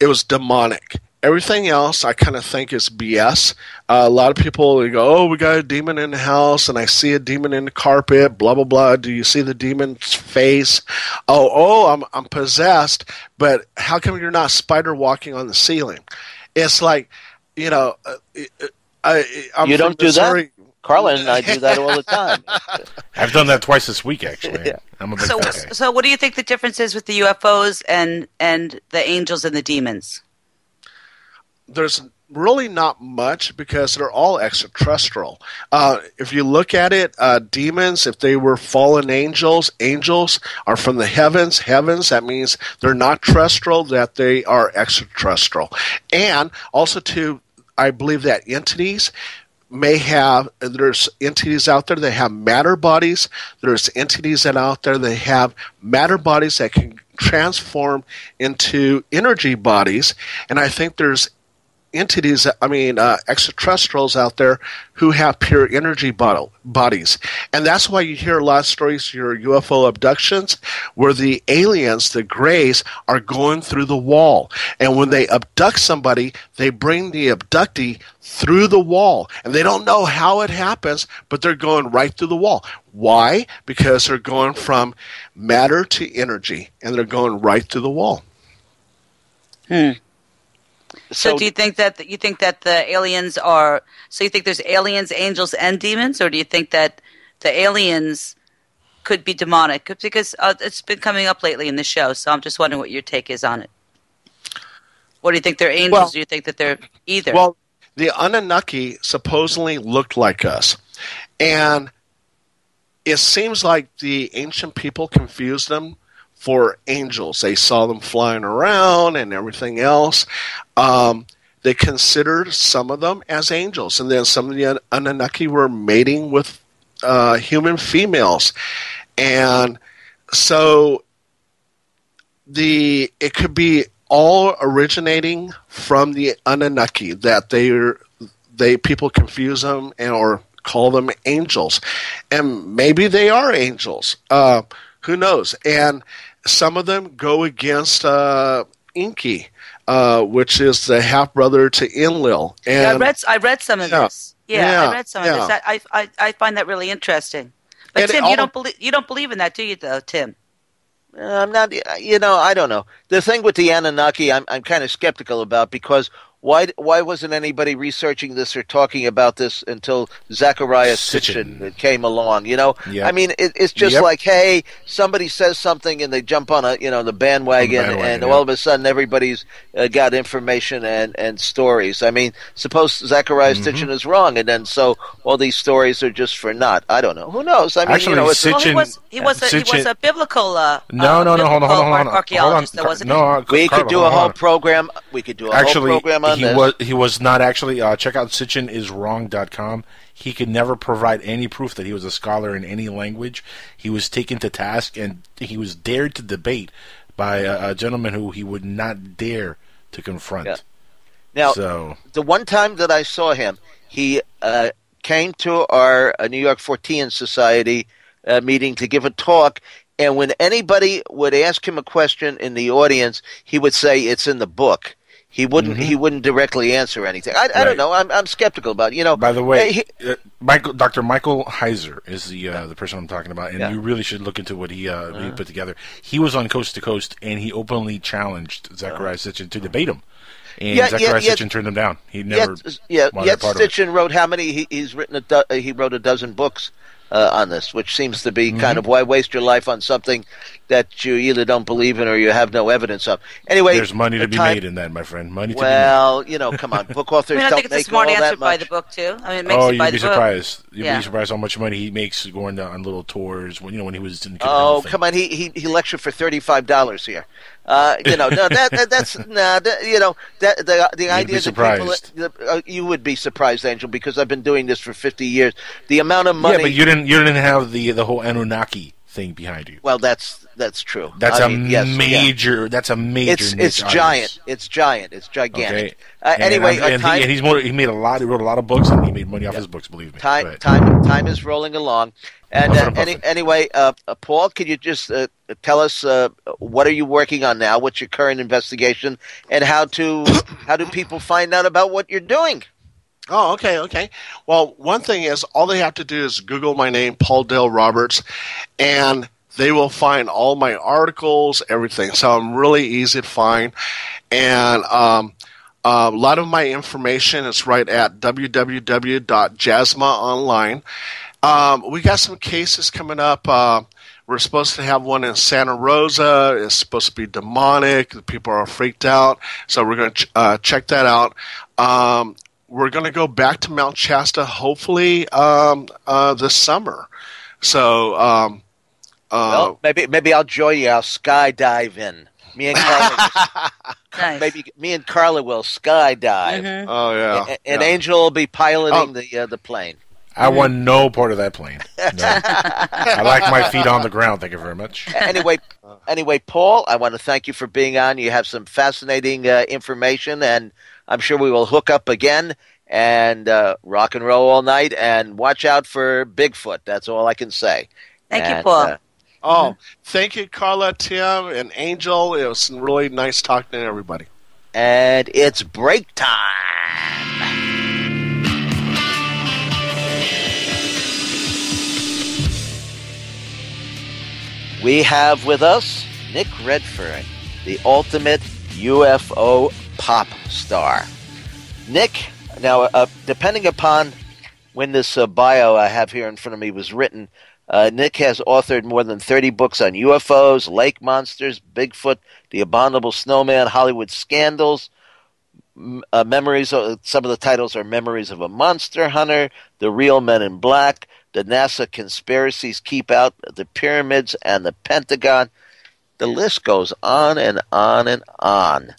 Speaker 5: it was demonic. Everything else I kind of think is BS. A lot of people go, oh, we got a demon in the house, and I see a demon in the carpet, blah, blah, blah. Do you see the demon's face? I'm possessed, but how come you're not spider walking on the ceiling? It's like, I'm
Speaker 2: you don't do Missouri. That? Carla and I do that all the time.
Speaker 4: I've done that twice this week, actually. Yeah. I'm a big fan.
Speaker 3: So what do you think the difference is with the UFOs and the angels and the demons?
Speaker 5: There's really not much because they're all extraterrestrial. If you look at it, demons, if they were fallen angels, angels are from the heavens. Heavens, that means they're not terrestrial, that they are extraterrestrial. And also, too, I believe that entities there's entities out there that have matter bodies. There's entities out there that have matter bodies that can transform into energy bodies. And I think there's entities, extraterrestrials out there who have pure energy bodies. And that's why you hear a lot of stories, your UFO abductions, where the aliens, the grays, are going through the wall. And when they abduct somebody, they bring the abductee through the wall. And they don't know how it happens, but they're going right through the wall. Why? Because they're going from matter to energy, and they're going right through the wall.
Speaker 3: So do you think that the aliens are? So you think there's aliens, angels, and demons, or do you think that the aliens could be demonic? Because it's been coming up lately in the show, so I'm just wondering what your take is on it. What do you think they're angels? Well, do you think that they're either?
Speaker 5: Well, the Anunnaki supposedly looked like us, and it seems like the ancient people confused them for angels. They saw them flying around and everything else. They considered some of them as angels, and then some of the Anunnaki were mating with human females, and so it could be all originating from the Anunnaki, that people confuse them or call them angels, and maybe they are angels. Who knows? And some of them go against Enki, which is the half brother to Enlil. And
Speaker 3: I read some of this. I read some of this. I find that really interesting. But and Tim, you don't believe in that, do you? Though, Tim?
Speaker 2: I'm not. I don't know. The thing with the Anunnaki, I'm kind of skeptical about, because why wasn't anybody researching this or talking about this until Zecharia Sitchin came along? Yep. I mean, it's just like, hey, somebody says something and they jump on the bandwagon, and all of a sudden everybody's got information and stories. I mean, suppose Zecharia Sitchin is wrong, and then so all these stories are just for naught. I don't know. Who knows? I mean,
Speaker 4: actually,
Speaker 3: he was a biblical
Speaker 2: archaeologist. We could do a whole program. We could do a whole program on this.
Speaker 4: He was not actually. Check out sitchiniswrong.com. He could never provide any proof that he was a scholar in any language. He was taken to task, and he was dared to debate by a gentleman who he would not dare to confront.
Speaker 2: Yeah. Now, the one time that I saw him, he came to our New York Fortean Society meeting to give a talk, and when anybody would ask him a question in the audience, he would say, "It's in the book." He wouldn't. He wouldn't directly answer anything. I don't know. I'm skeptical about it.
Speaker 4: By the way, Dr. Michael Heiser is the person I'm talking about, and you really should look into what he put together. He was on Coast to Coast, and he openly challenged Zecharia Sitchin to debate him, and Zecharia Sitchin turned him down. He never. Yet
Speaker 2: Sitchin wrote how many? He's written he wrote a dozen books on this, which seems to be kind of, why waste your life on something that you either don't believe in or you have no evidence of. Anyway,
Speaker 4: there's money to be made in that, my friend. Money to be made.
Speaker 2: Well, come on, book authors
Speaker 3: I
Speaker 2: don't
Speaker 3: think
Speaker 2: make
Speaker 3: it's a smart
Speaker 2: all
Speaker 3: answer
Speaker 2: that
Speaker 3: by
Speaker 2: much.
Speaker 3: the book too. I mean, it makes
Speaker 4: you'd
Speaker 3: by
Speaker 4: be
Speaker 3: the
Speaker 4: surprised.
Speaker 3: Book.
Speaker 4: You'd be surprised how much money he makes going on little tours. When he was in.
Speaker 2: Oh, come on, he lectured for $35 here. That's the idea that people. You would be surprised, Angel, because I've been doing this for 50 years. The amount of money.
Speaker 4: Yeah, but you didn't have the whole Anunnaki thing behind you.
Speaker 2: Well, that's true.
Speaker 4: That's a major. That's a major.
Speaker 2: It's giant. It's giant. It's gigantic.
Speaker 4: Okay.
Speaker 2: Anyway,
Speaker 4: he made a lot. He wrote a lot of books, and he made money off his books. Believe me.
Speaker 2: Time is rolling along. And anyway, Paul, could you just tell us what are you working on now? What's your current investigation, and how do people find out about what you're doing?
Speaker 5: Oh, okay. Well, one thing is, all they have to do is Google my name, Paul Dale Roberts, and they will find all my articles, everything. So I'm really easy to find, and a lot of my information is right at www.jasmaonline. We got some cases coming up We're supposed to have one in Santa Rosa. It's supposed to be demonic. The people are freaked out. So we're going to check that out. We're going to go back to Mount Shasta hopefully this summer. So
Speaker 2: well, maybe I'll join you. I'll skydive in. Me and Carla,
Speaker 3: Nice.
Speaker 2: maybe me and Carla will skydive.
Speaker 3: Mhm.
Speaker 5: oh yeah,
Speaker 2: And
Speaker 5: yeah.
Speaker 2: Angel will be piloting the plane.
Speaker 4: I want no part of that plane. No. I like my feet on the ground. Thank you very much.
Speaker 2: Anyway, Paul, I want to thank you for being on. You have some fascinating information, and I'm sure we will hook up again and rock and roll all night. And watch out for Bigfoot. That's all I can say.
Speaker 3: Thank you, Paul.
Speaker 5: Thank you, Carla, Tim, and Angel. It was really nice talking to everybody.
Speaker 2: And it's break time. We have with us Nick Redfern, the ultimate UFO pop star. Nick, now, depending upon when this bio I have here in front of me was written, Nick has authored more than 30 books on UFOs, lake monsters, Bigfoot, the abominable snowman, Hollywood scandals, memories. Some of the titles are Memories of a Monster Hunter, The Real Men in Black, The NASA Conspiracies Keep Out the Pyramids and the Pentagon. The list goes on and on and on.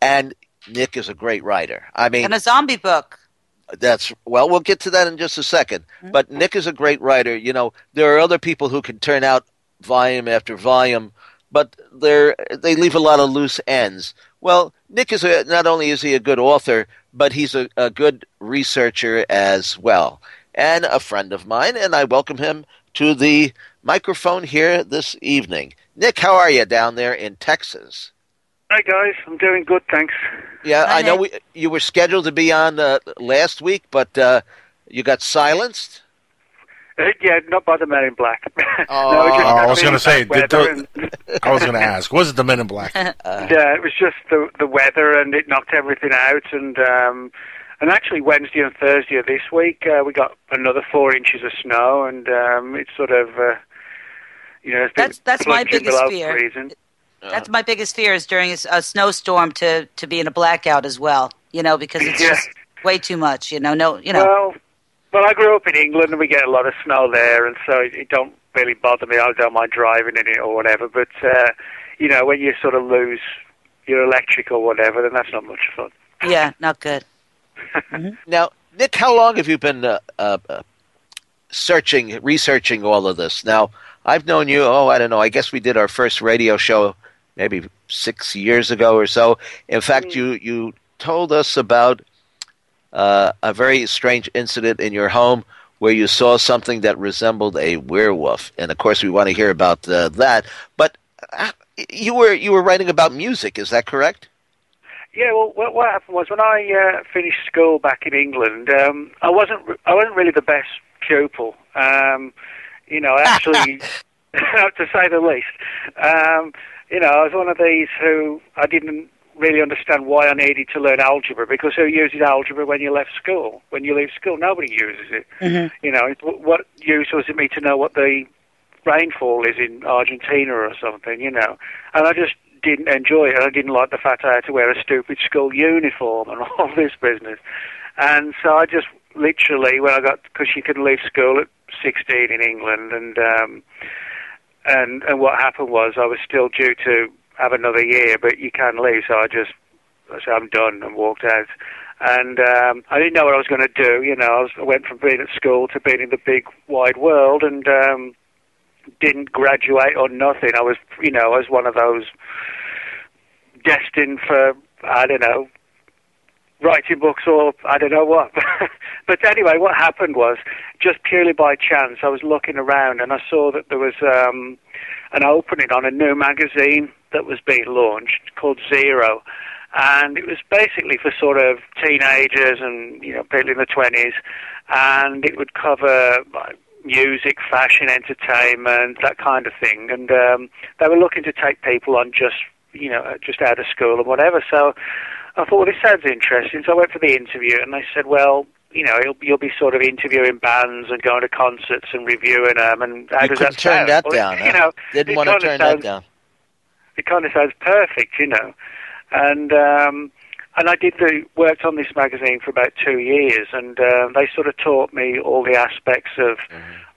Speaker 2: And Nick is a great writer. I mean,
Speaker 3: And a zombie book.
Speaker 2: We'll get to that in just a second. But Nick is a great writer. You know, there are other people who can turn out volume after volume, but they leave a lot of loose ends. Well, Nick is not only is he a good author, but he's a good researcher as well, and a friend of mine, and I welcome him to the microphone here this evening. Nick, how are you down there in Texas?
Speaker 6: Hi, guys. I'm doing good, thanks.
Speaker 2: Yeah,
Speaker 3: Hi,
Speaker 2: I know
Speaker 3: Nick.
Speaker 2: you were scheduled to be on last week, but you got silenced?
Speaker 6: Yeah, not by the Men in Black.
Speaker 4: I was going to say,
Speaker 6: weather
Speaker 4: I was going to ask, was it the Men in Black?
Speaker 6: yeah, it was just the weather, and it knocked everything out. And actually, Wednesday and Thursday of this week, we got another 4 inches of snow, and it's sort of, it's
Speaker 3: That's my
Speaker 6: plunging
Speaker 3: biggest
Speaker 6: below
Speaker 3: fear.
Speaker 6: freezing.
Speaker 3: That's my biggest fear is during a snowstorm to be in a blackout as well. Because it's just way too much.
Speaker 6: Well, I grew up in England, and we get a lot of snow there, and so it don't really bother me. I don't mind driving in it or whatever. But when you sort of lose your electric or whatever, then that's not much fun.
Speaker 3: Yeah, not good.
Speaker 2: Now, Nick, how long have you been researching all of this? Now, I've known you, I don't know, I guess we did our first radio show maybe 6 years ago or so. In fact, you told us about a very strange incident in your home where you saw something that resembled a werewolf. And, of course, we want to hear about that. But you were writing about music, is that correct?
Speaker 6: Yeah, well, what happened was when I finished school back in England, I wasn't really the best pupil. Actually, to say the least. I was one of these who I didn't really understand why I needed to learn algebra, because who uses algebra when you left school? When you leave school, nobody uses it. Mm-hmm. What use was it me to know what the rainfall is in Argentina or something, And I just didn't enjoy it. I didn't like the fact I had to wear a stupid school uniform and all this business. And so I just literally, because you can leave school at 16 in England, and what happened was I was still due to have another year, but you can leave, so I said I'm done and walked out. And I didn't know what I was going to do. I went from being at school to being in the big wide world, and didn't graduate or nothing. I was one of those destined for, I don't know, writing books or I don't know what. But anyway, what happened was, just purely by chance, I was looking around and I saw that there was an opening on a new magazine that was being launched called Zero. And it was basically for sort of teenagers and, people in their 20s. And it would cover music, fashion, entertainment, that kind of thing. And they were looking to take people on just out of school and whatever. So I thought, well, this sounds interesting. So I went for the interview, and they said, well, you'll be sort of interviewing bands and going to concerts and reviewing them. And how
Speaker 2: you
Speaker 6: does
Speaker 2: couldn't
Speaker 6: that
Speaker 2: turn
Speaker 6: sound?
Speaker 2: that
Speaker 6: Well,
Speaker 2: down. Huh? Didn't want to turn that down.
Speaker 6: It kind of sounds perfect, And I worked on this magazine for about 2 years, and they sort of taught me all the aspects of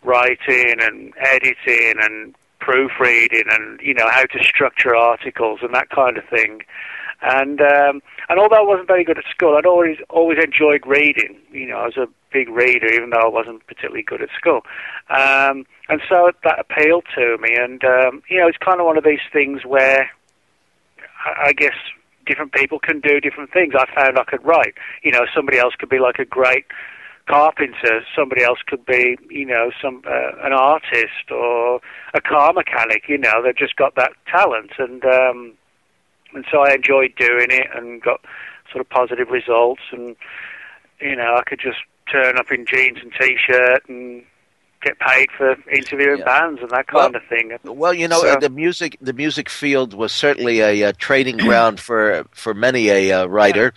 Speaker 6: writing and editing and proofreading, and how to structure articles and that kind of thing. And although I wasn't very good at school, I'd always enjoyed reading. I was a big reader, even though I wasn't particularly good at school. And so that appealed to me. And it's kind of one of these things where I guess different people can do different things. I found I could write. Somebody else could be like a great carpenter. Somebody else could be, an artist or a car mechanic. They've just got that talent, and so I enjoyed doing it and got sort of positive results. And I could just turn up in jeans and t-shirt and get paid for interviewing bands and that kind of thing.
Speaker 2: Well, the music field was certainly a trading ground for many a writer.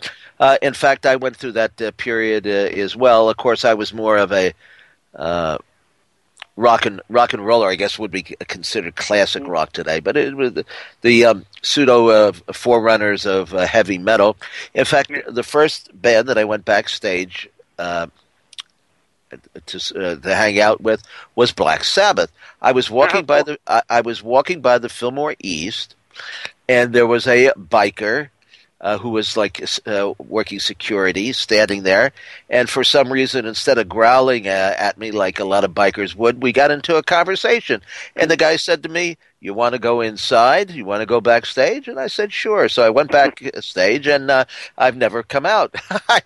Speaker 2: In fact, I went through that period as well. Of course, I was more of a rock and roller, I guess, would be considered classic rock today, but it was the pseudo forerunners of heavy metal. In fact, the first band that I went backstage to hang out with was Black Sabbath. I was walking by the Fillmore East, and there was a biker who was working security, standing there, and for some reason, instead of growling at me like a lot of bikers would, we got into a conversation. And the guy said to me, "You want to go inside? You want to go backstage?" And I said, "Sure." So I went backstage, and I've never come out. I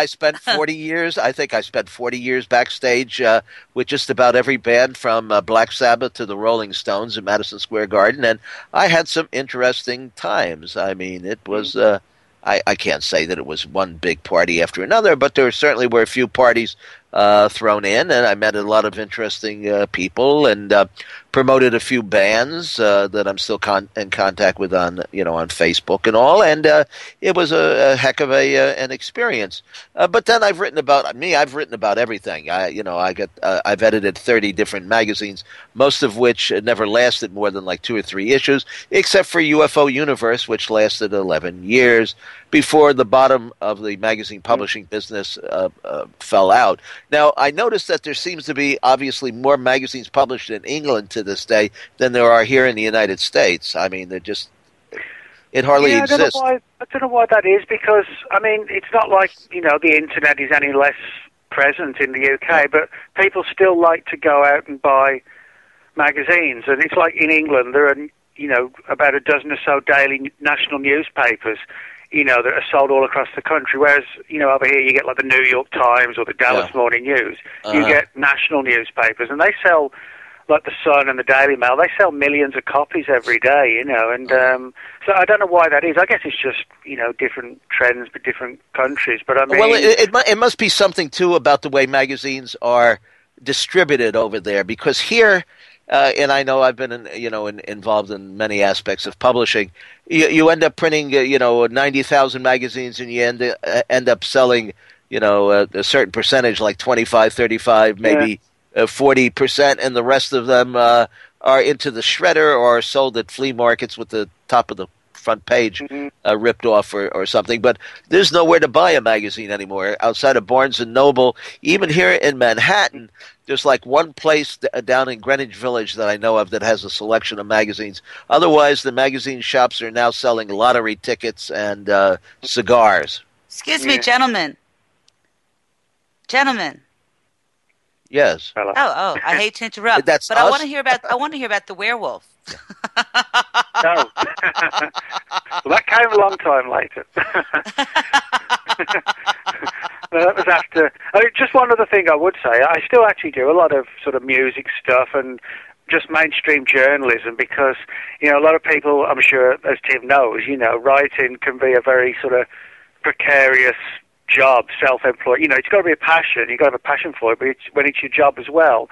Speaker 2: spent 40 years. I think I spent 40 years backstage with just about every band from Black Sabbath to the Rolling Stones at Madison Square Garden, and I had some interesting times. I mean, it was. I can't say that it was one big party after another, but there certainly were a few parties thrown in, and I met a lot of interesting people, and promoted a few bands that I'm still in contact with on Facebook and all, and it was a heck of an experience. But then I've written about everything. I've edited 30 different magazines, most of which never lasted more than like 2 or 3 issues, except for UFO Universe, which lasted 11 years before the bottom of the magazine publishing business fell out. Now, I noticed that there seems to be obviously more magazines published in England to this day than there are here in the United States. I mean, it hardly exists.
Speaker 6: I don't know why that is, because, I mean, it's not like, the internet is any less present in the UK, but people still like to go out and buy magazines. And it's like in England, there are, about a dozen or so daily national newspapers, that are sold all across the country, whereas, over here you get like the New York Times or the Dallas Morning News. You get national newspapers, and they sell, like the Sun and the Daily Mail, they sell millions of copies every day, and so I don't know why that is. I guess it's just, different trends for different countries, but I mean...
Speaker 2: Well, it must be something, too, about the way magazines are distributed over there, because here... and I know I've been, involved in many aspects of publishing. You end up printing, 90,000 magazines, and you end up selling, a certain percentage, like 25, 35, maybe 40%, and the rest of them are into the shredder or sold at flea markets with the top of the front page ripped off or something. But there's nowhere to buy a magazine anymore outside of Barnes & Noble. Even here in Manhattan, there's like one place down in Greenwich Village that I know of that has a selection of magazines. Otherwise, the magazine shops are now selling lottery tickets and cigars.
Speaker 3: Excuse me, gentlemen. Gentlemen.
Speaker 2: Yes.
Speaker 3: Oh! I hate to interrupt,
Speaker 2: but
Speaker 3: I want to hear about the werewolf.
Speaker 6: No. Well, that came a long time later. No, that was after. Just one other thing I would say. I still actually do a lot of sort of music stuff and just mainstream journalism, because, a lot of people, I'm sure, as Tim knows, writing can be a very sort of precarious job, self-employed. It's got to be a passion. You've got to have a passion for it, but when it's your job as well,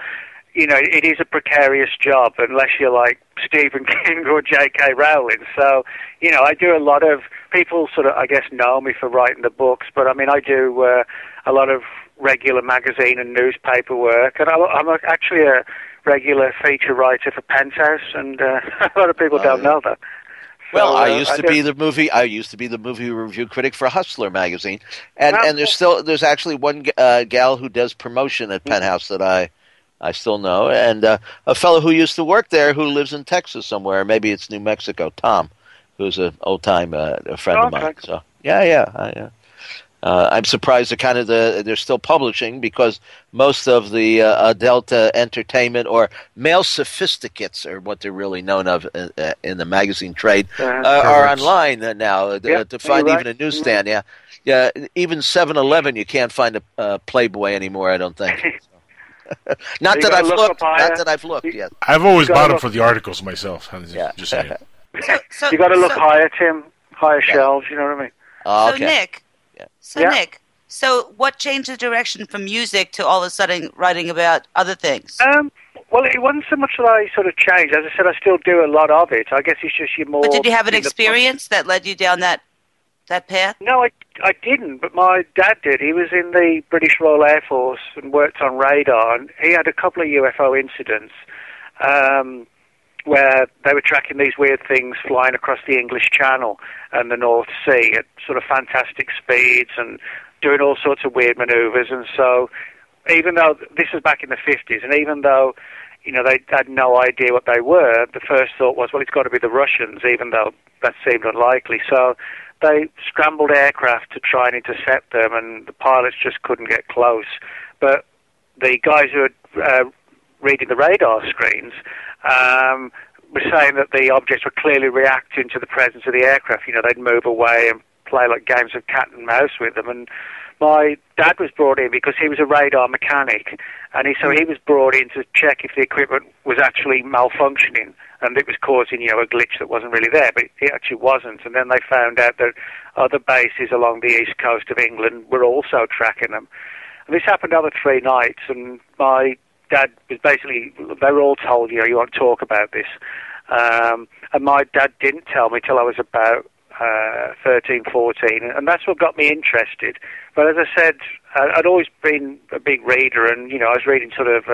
Speaker 6: it is a precarious job unless you're like Stephen King or J.K. Rowling. So, I do a lot of, people sort of, I guess, know me for writing the books, but I mean, I do a lot of regular magazine and newspaper work, and I'm actually a regular feature writer for Penthouse, and a lot of people don't know that.
Speaker 2: Well, I used to be the movie review critic for Hustler magazine, and there's actually one gal who does promotion at Penthouse that I still know, and a fellow who used to work there who lives in Texas somewhere, maybe it's New Mexico, Tom, who's an old time friend of mine. So I'm surprised they're still publishing, because most of the adult entertainment or male sophisticates, are what they're really known of in the magazine trade, are online now to find even a newsstand. Yeah, even 7-Eleven you can't find a Playboy anymore, I don't think. Not that I've looked yet.
Speaker 4: I've always bought them for the articles myself. Just saying.
Speaker 6: You got to look higher, Tim. Higher shelves. You know what I mean?
Speaker 3: Oh, okay. So Nick, Nick, what changed the direction from music to all of a sudden writing about other things?
Speaker 6: Well, it wasn't so much that I sort of changed. As I said, I still do a lot of it. I guess it's just you're more.
Speaker 3: But did you have an experience that led you down that path?
Speaker 6: No, I didn't, but my dad did. He was in the British Royal Air Force and worked on radar, and he had a couple of UFO incidents where they were tracking these weird things flying across the English Channel and the North Sea at sort of fantastic speeds and doing all sorts of weird maneuvers. And so even though this was back in the 50s, and even though they had no idea what they were, the first thought was, well, it's got to be the Russians, even though that seemed unlikely. So they scrambled aircraft to try and intercept them, and the pilots just couldn't get close. But the guys who were reading the radar screens were saying that the objects were clearly reacting to the presence of the aircraft. They'd move away and play like games of cat and mouse with them. And my dad was brought in because he was a radar mechanic, and he was brought in to check if the equipment was actually malfunctioning and it was causing, a glitch that wasn't really there, but it actually wasn't. And then they found out that other bases along the east coast of England were also tracking them. And this happened over 3 nights, and my dad was basically, they were all told, you won't talk about this. And my dad didn't tell me till I was about 13, 14, and that's what got me interested. But as I said, I'd always been a big reader, and, I was reading sort of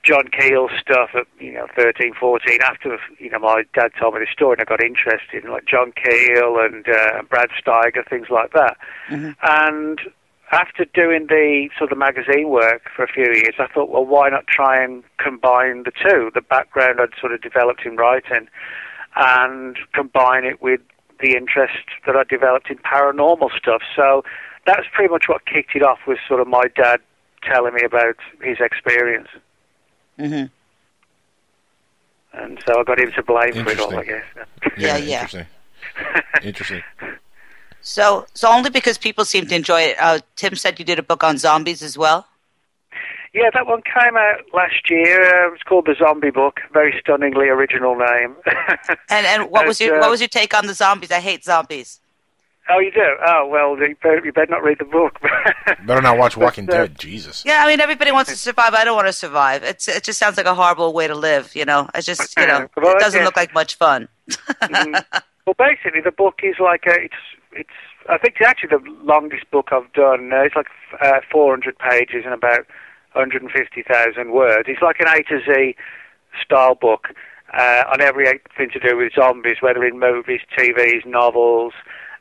Speaker 6: John Keel stuff at, 13, 14, after, my dad told me the story, and I got interested in, like, John Keel and Brad Steiger, things like that. Mm-hmm. And after doing the sort of magazine work for a few years, I thought, well, why not try and combine the two, the background I'd sort of developed in writing, and combine it with the interest that I developed in paranormal stuff. So that's pretty much what kicked it off, was sort of my dad telling me about his experience. Mm-hmm. And so I got him to blame for it all, I guess.
Speaker 3: Yeah.
Speaker 4: Interesting. Interesting.
Speaker 3: So only because people seem to enjoy it. Tim said you did a book on zombies as well?
Speaker 6: Yeah, that one came out last year. It's called The Zombie Book. Very stunningly original name.
Speaker 3: And what was your take on the zombies? I hate zombies.
Speaker 6: Oh, you do? Oh, well, you better not read the book.
Speaker 4: Better not watch Walking Dead. Jesus.
Speaker 3: Yeah, I mean, everybody wants to survive. I don't want to survive. It just sounds like a horrible way to live, It's just, it doesn't look like much fun.
Speaker 6: Well, basically, the book is like it's. I think it's actually the longest book I've done. It's like 400 pages and about 150,000 words. It's like an A to Z style book on everything to do with zombies, whether in movies, TVs, novels,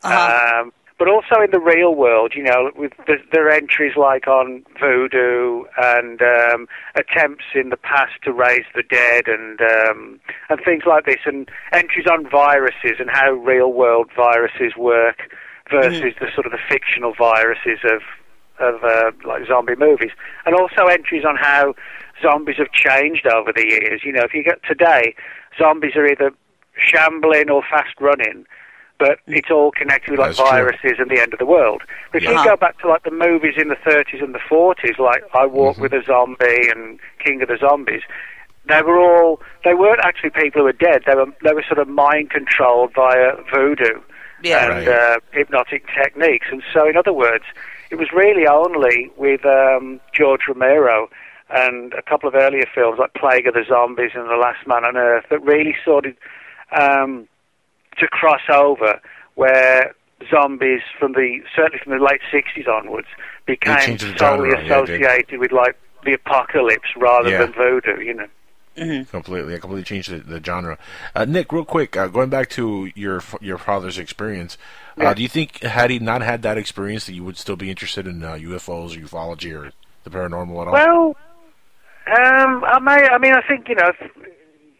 Speaker 6: but also in the real world, with there are entries like on voodoo and attempts in the past to raise the dead and things like this, and entries on viruses and how real world viruses work versus the sort of the fictional viruses of like zombie movies, and also entries on how zombies have changed over the years. If you get today, zombies are either shambling or fast running, but it's all connected with like viruses and the end of the world. But if you go back to like the movies in the 30s and the 40s, like I Walk with a Zombie and King of the Zombies, they weren't actually people who were dead. They were sort of mind controlled via voodoo and hypnotic techniques. And so, in other words, it was really only with George Romero and a couple of earlier films like Plague of the Zombies and The Last Man on Earth that really started to cross over, where zombies certainly from the late 60s onwards became solely associated with like the apocalypse rather than voodoo, you know.
Speaker 3: Mm-hmm.
Speaker 4: Completely changed the genre. Nick, real quick, going back to your father's experience, do you think had he not had that experience that you would still be interested in UFOs or ufology or the paranormal at all?
Speaker 6: Well, I think, you know,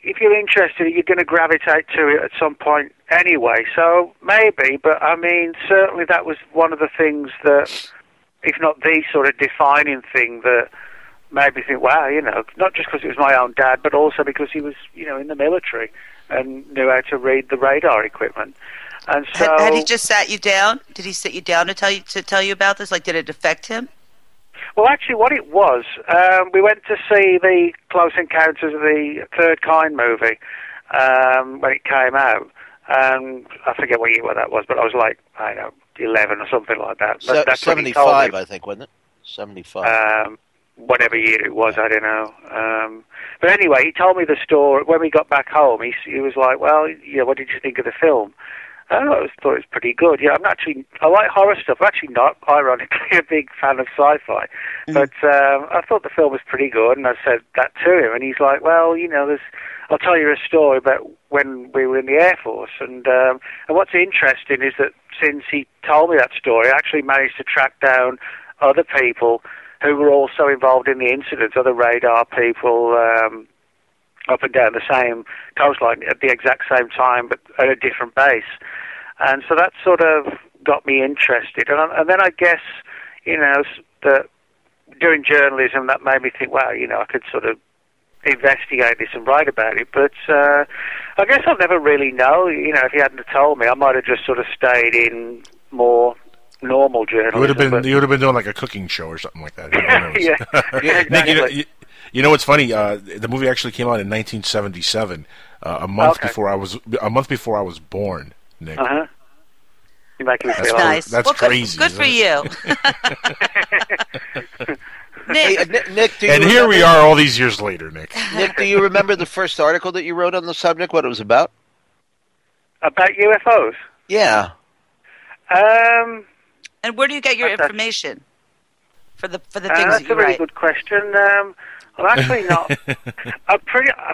Speaker 6: if you're interested, you're going to gravitate to it at some point anyway, so maybe, but I mean, certainly that was one of the things that, if not the sort of defining thing that made me think, wow, you know, not just because it was my own dad, but also because he was, you know, in the military and knew how to read the radar equipment. And so,
Speaker 3: had he just sat you down? Did he sit you down to tell you about this? Like, did it affect him?
Speaker 6: Well, actually, what it was, we went to see the Close Encounters of the Third Kind movie when it came out. I forget what year that was, but I was like, I don't know, 11 or something like that. But that's
Speaker 2: 75, I think, wasn't it? 75.
Speaker 6: Whatever year it was, I don't know. But anyway, he told me the story. When we got back home, he was like, well, yeah, what did you think of the film? I thought it was pretty good. Yeah, I like horror stuff. I'm actually not, ironically, a big fan of sci-fi. But I thought the film was pretty good, and I said that to him, and he's like, well, you know, I'll tell you a story about when we were in the Air Force. And what's interesting is that since he told me that story, I actually managed to track down other people who were also involved in the incidents, other radar people up and down the same coastline at the exact same time, but at a different base. And so that sort of got me interested. And then I guess, you know, that doing journalism, that made me think, wow, you know, I could sort of investigate this and write about it. But I guess I'll never really know. You know, if he hadn't have told me, I might have just sort of stayed in more normal journalism.
Speaker 4: You would have been doing like a cooking show or something like that.
Speaker 6: Yeah, exactly.
Speaker 4: Nick, you know what's funny? The movie actually came out in 1977, a month before I was born. Nick,
Speaker 6: you make me feel
Speaker 3: nice.
Speaker 4: That's crazy.
Speaker 3: Good for you,
Speaker 2: Nick.
Speaker 4: And here we are, all these years later, Nick.
Speaker 2: Nick, do you remember the first article that you wrote on the subject? What it was about?
Speaker 6: About UFOs?
Speaker 2: Yeah.
Speaker 3: And where do you get your information for the things that you write?
Speaker 6: That's a really good question. I'm actually not. I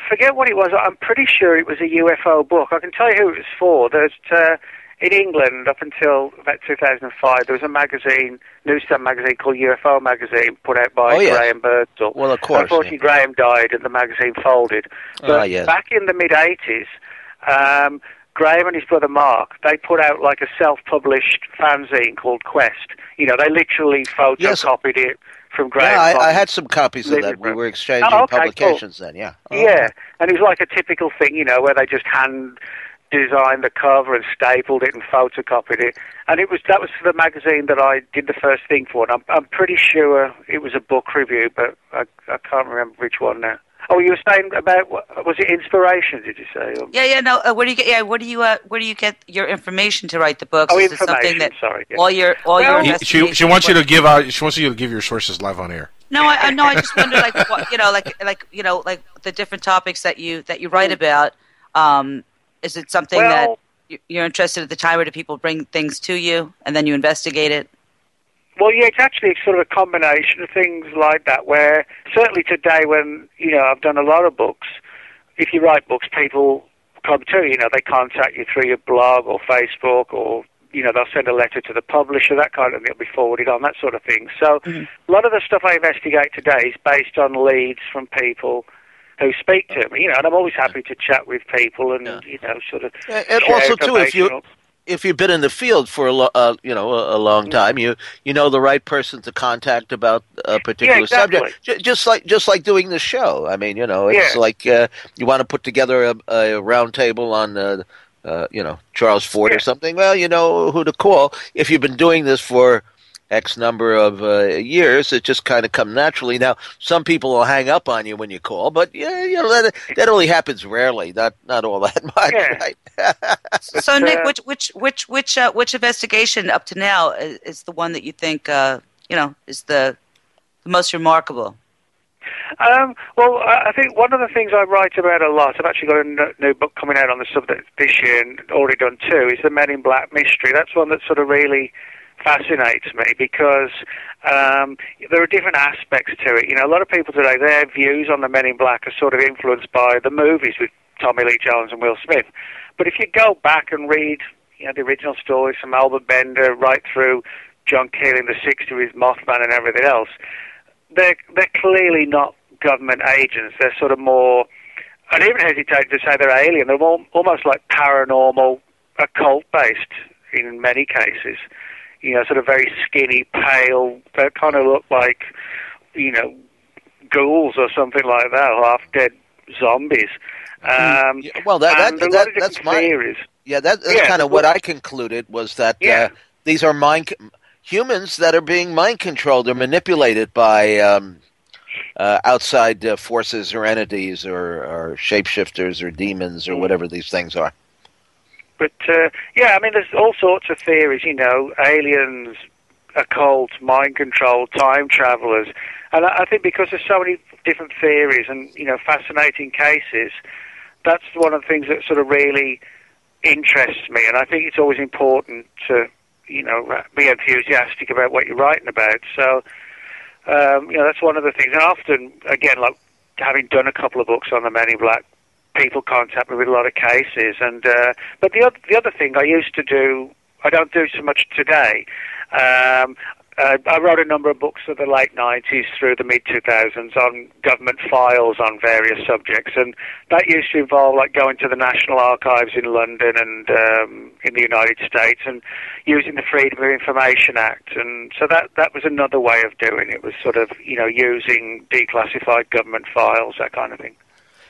Speaker 6: forget what it was. I'm pretty sure it was a UFO book. I can tell you who it was for. There's in England up until about 2005. There was a magazine, newsstand magazine called UFO Magazine, put out by Graham Birdsall.
Speaker 2: Well, of course.
Speaker 6: Unfortunately, Graham died and the magazine folded. But back in the mid '80s. Graham and his brother Mark, they put out like a self-published fanzine called Quest. You know, they literally photocopied it from Graham.
Speaker 2: Yeah, I had some copies of that. We were exchanging publications then, yeah.
Speaker 6: Yeah, and it was like a typical thing, you know, where they just hand-designed the cover and stapled it and photocopied it. And that was for the magazine that I did the first thing for. And I'm pretty sure it was a book review, but I can't remember which one now. Oh, you were saying about was it inspiration? Did you say?
Speaker 3: Yeah. No. Where do you get? Yeah. Where do you get your information to write the books?
Speaker 6: Oh,
Speaker 3: is
Speaker 6: information.
Speaker 3: Something that
Speaker 6: Sorry. Yeah.
Speaker 3: All your
Speaker 4: She wants you to give out. She wants you to give your sources live on air.
Speaker 3: No, I just wonder, like, what, like the different topics that you write about. Is it something that you're interested at the time, or do people bring things to you and then you investigate it?
Speaker 6: Well, yeah, it's actually sort of a combination of things like that, where certainly today when, you know, I've done a lot of books, if you write books, people come to you, they contact you through your blog or Facebook or, they'll send a letter to the publisher, that kind of thing, it'll be forwarded on, that sort of thing. So a lot of the stuff I investigate today is based on leads from people who speak to me, and I'm always happy to chat with people and, sort of
Speaker 2: and also, too, if you've been in the field for a long time, you know the right person to contact about a particular subject. Just like doing the show. I mean, it's like you want to put together a round table on, Charles Ford or something. Well, you know who to call. If you've been doing this for X number of years, it just kind of comes naturally. Now, some people will hang up on you when you call, but that only happens rarely. Not all that much, right?
Speaker 3: So, Nick, which investigation up to now is the one that you think is the most remarkable?
Speaker 6: Well, I think one of the things I write about a lot, I've actually got a new book coming out on the subject this year and already done two, is the Men in Black mystery. That's one that sort of really fascinates me because there are different aspects to it. You know, a lot of people today, their views on the Men in Black are sort of influenced by the movies with Tommy Lee Jones and Will Smith. But if you go back and read, you know, the original stories from Albert Bender right through John Keel in the 60s with Mothman and everything else, they're clearly not government agents. They're sort of more, I'd even hesitate to say they're alien. They're almost like paranormal, occult-based in many cases. You know, sort of very skinny, pale. They kind of look like, you know, ghouls or something like that, half-dead zombies.
Speaker 2: Well, that's my theories. Yeah, that's kind of what I concluded was that these are humans that are being mind controlled or manipulated by outside forces or entities or shapeshifters or demons or whatever these things are.
Speaker 6: But, I mean, there's all sorts of theories, you know, aliens, occult, mind control, time travelers. And I think because there's so many different theories and, you know, fascinating cases, that's one of the things that sort of really interests me. And I think it's always important to, you know, be enthusiastic about what you're writing about. So, you know, that's one of the things. And often, again, like having done a couple of books on the Men in Black, people contact me with a lot of cases. And but the other thing I used to do, I don't do so much today. I wrote a number of books of the late 90s through the mid-2000s on government files on various subjects, and that used to involve like going to the National Archives in London and in the United States and using the Freedom of Information Act. And so that was another way of doing it, was sort of, you know, using declassified government files, that kind of thing.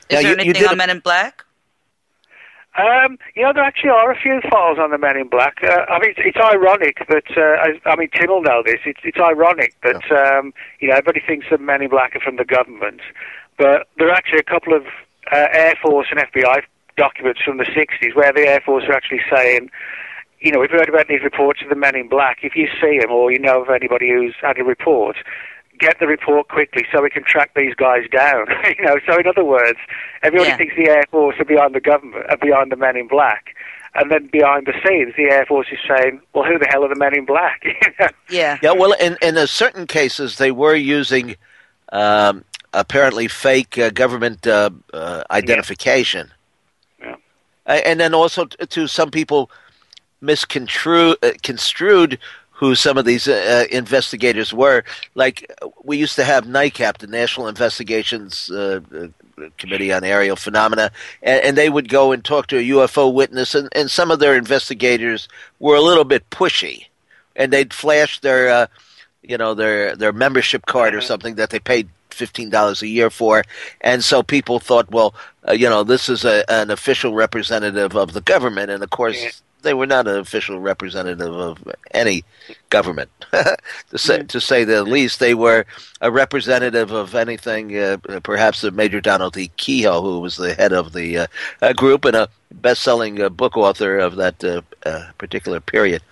Speaker 3: Is there anything on Men in Black?
Speaker 6: You know, there actually are a few files on the Men in Black. I mean, it's ironic that, I mean, Tim will know this, it's ironic that, you know, everybody thinks the Men in Black are from the government, but there are actually a couple of Air Force and FBI documents from the 60s where the Air Force are actually saying, you know, we've heard about these reports of the Men in Black. If you see them or you know of anybody who's had a report, get the report quickly so we can track these guys down. You know, so in other words, everybody thinks the Air Force are behind the government, are behind the Men in Black, and then behind the scenes, the Air Force is saying, "Well, who the hell are the Men in Black?" You know?
Speaker 2: Yeah. Well, in certain cases, they were using apparently fake government identification, and then also to some people construed who some of these investigators were. Like, we used to have NICAP, the National Investigations Committee on Aerial Phenomena, and they would go and talk to a UFO witness, and some of their investigators were a little bit pushy, and they'd flash their, their membership card or something that they paid $15 a year for, and so people thought, well, this is an official representative of the government, and of course, they were not an official representative of any government, to say the least. They were a representative of anything, perhaps Major Donald E. Kehoe, who was the head of the group and a best-selling book author of that particular period.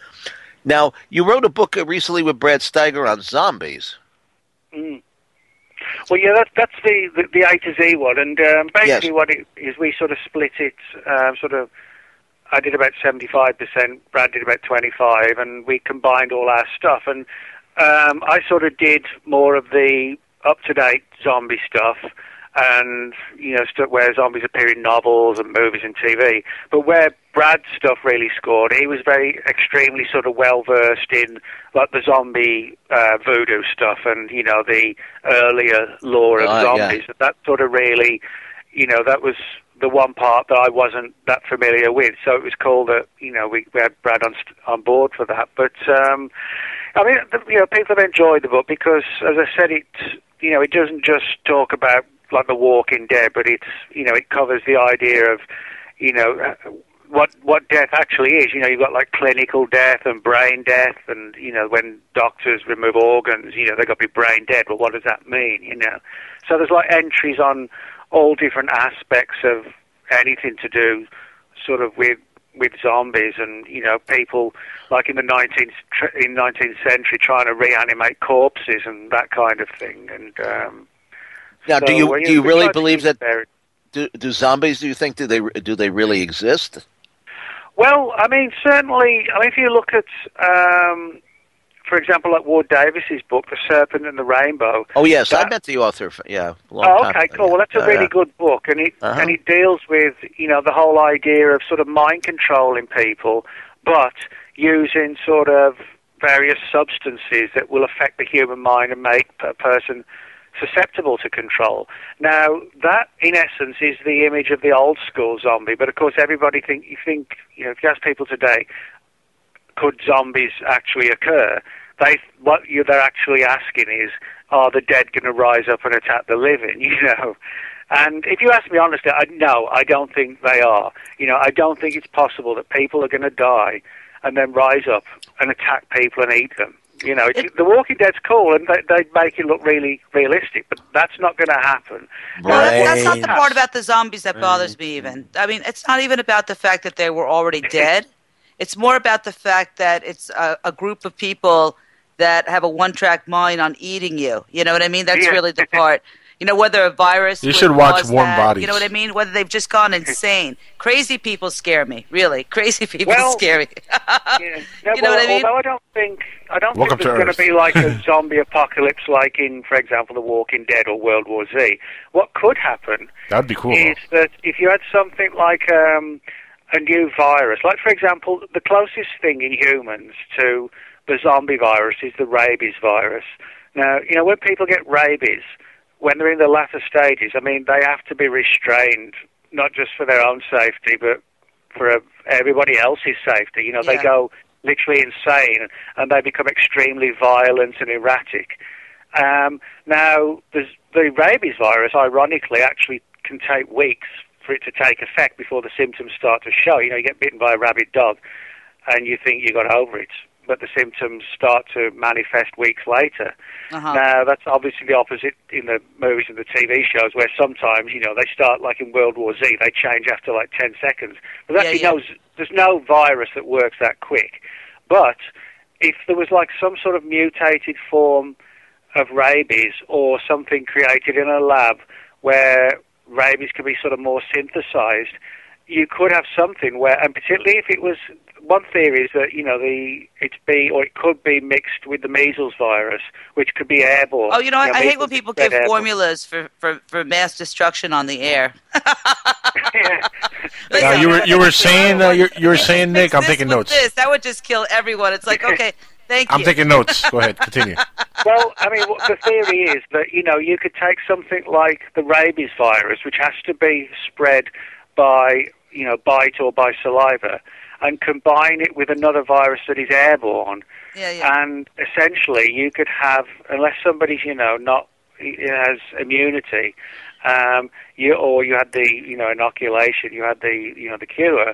Speaker 2: Now, you wrote a book recently with Brad Steiger on zombies.
Speaker 6: Mm. Well, yeah, that's the A to Z one, and basically what it is, we sort of split it, I did about 75%, Brad did about 25%, and we combined all our stuff. And I sort of did more of the up-to-date zombie stuff, and stuff where zombies appear in novels and movies and TV. But where Brad's stuff really scored, he was extremely sort of well-versed in like the zombie voodoo stuff and, the earlier lore of zombies. Yeah. That sort of really, that was the one part that I wasn't that familiar with, so it was cool that we had Brad on board for that. But people have enjoyed the book because, as I said, it doesn't just talk about like The Walking Dead, but it covers the idea of what death actually is. You've got like clinical death and brain death, and when doctors remove organs, they've got to be brain dead. But what does that mean? So there's like entries on all different aspects of anything to do sort of with zombies and, people like in the 19th century trying to reanimate corpses and that kind of thing. And
Speaker 2: Now,
Speaker 6: So,
Speaker 2: do you
Speaker 6: we
Speaker 2: really
Speaker 6: try to
Speaker 2: believe
Speaker 6: keep
Speaker 2: that?
Speaker 6: it there.
Speaker 2: Do zombies? Do you think do they really exist?
Speaker 6: Well, I mean, certainly. I mean, if you look at, for example, like Ward Davis's book, The Serpent and the Rainbow.
Speaker 2: Oh yes, I met the author. A long
Speaker 6: Oh,
Speaker 2: time
Speaker 6: okay,
Speaker 2: ago,
Speaker 6: cool.
Speaker 2: yeah.
Speaker 6: Well, that's a really good book, and it deals with the whole idea of sort of mind controlling people, but using sort of various substances that will affect the human mind and make a person susceptible to control. Now, that, in essence, is the image of the old school zombie, but of course everybody if you ask people today, could zombies actually occur? What they're actually asking is, are the dead going to rise up and attack the living, And if you ask me honestly, no, I don't think they are. I don't think it's possible that people are going to die and then rise up and attack people and eat them. The Walking Dead's cool, and they make it look really realistic, but that's not going to happen.
Speaker 3: No, that's not the part about the zombies that bothers me even. I mean, it's not even about the fact that they were already dead. It's more about the fact that it's a group of people that have a one-track mind on eating you. You know what I mean? That's really the part. Whether a virus...
Speaker 4: You should watch Warm Bodies.
Speaker 3: You know what I mean? Whether they've just gone insane. Crazy people scare me, really. Crazy people scare me. You know what I mean?
Speaker 6: Although I don't think there's going to be like a zombie apocalypse like in, for example, The Walking Dead or World War Z. What could happen
Speaker 4: That'd be cool,
Speaker 6: is that if you had something like a new virus, like, for example, the closest thing in humans to the zombie virus is the rabies virus. Now, when people get rabies, when they're in the latter stages, I mean, they have to be restrained, not just for their own safety, but for everybody else's safety. They go literally insane, and they become extremely violent and erratic. Now, the rabies virus, ironically, actually can take weeks for it to take effect before the symptoms start to show. You get bitten by a rabid dog, and you think you got over it, but the symptoms start to manifest weeks later. Now, that's obviously the opposite in the movies and the TV shows, where sometimes, they start, like in World War Z, they change after like 10 seconds. But there's no virus that works that quick. But if there was like some sort of mutated form of rabies or something created in a lab where rabies could be sort of more synthesized, you could have something where, and particularly if it was, one theory is that, it could be mixed with the measles virus, which could be airborne.
Speaker 3: Oh, I hate when people give formulas for mass destruction on the air.
Speaker 4: You were saying, Nick, I'm taking notes.
Speaker 3: That would just kill everyone. It's like, okay, thank you.
Speaker 4: I'm taking notes. Go ahead, continue.
Speaker 6: Well, I mean, the theory is that, you could take something like the rabies virus, which has to be spread by, bite or by saliva, and combine it with another virus that is airborne. And essentially you could have, unless somebody's, not has immunity, you had the, inoculation, you had the cure,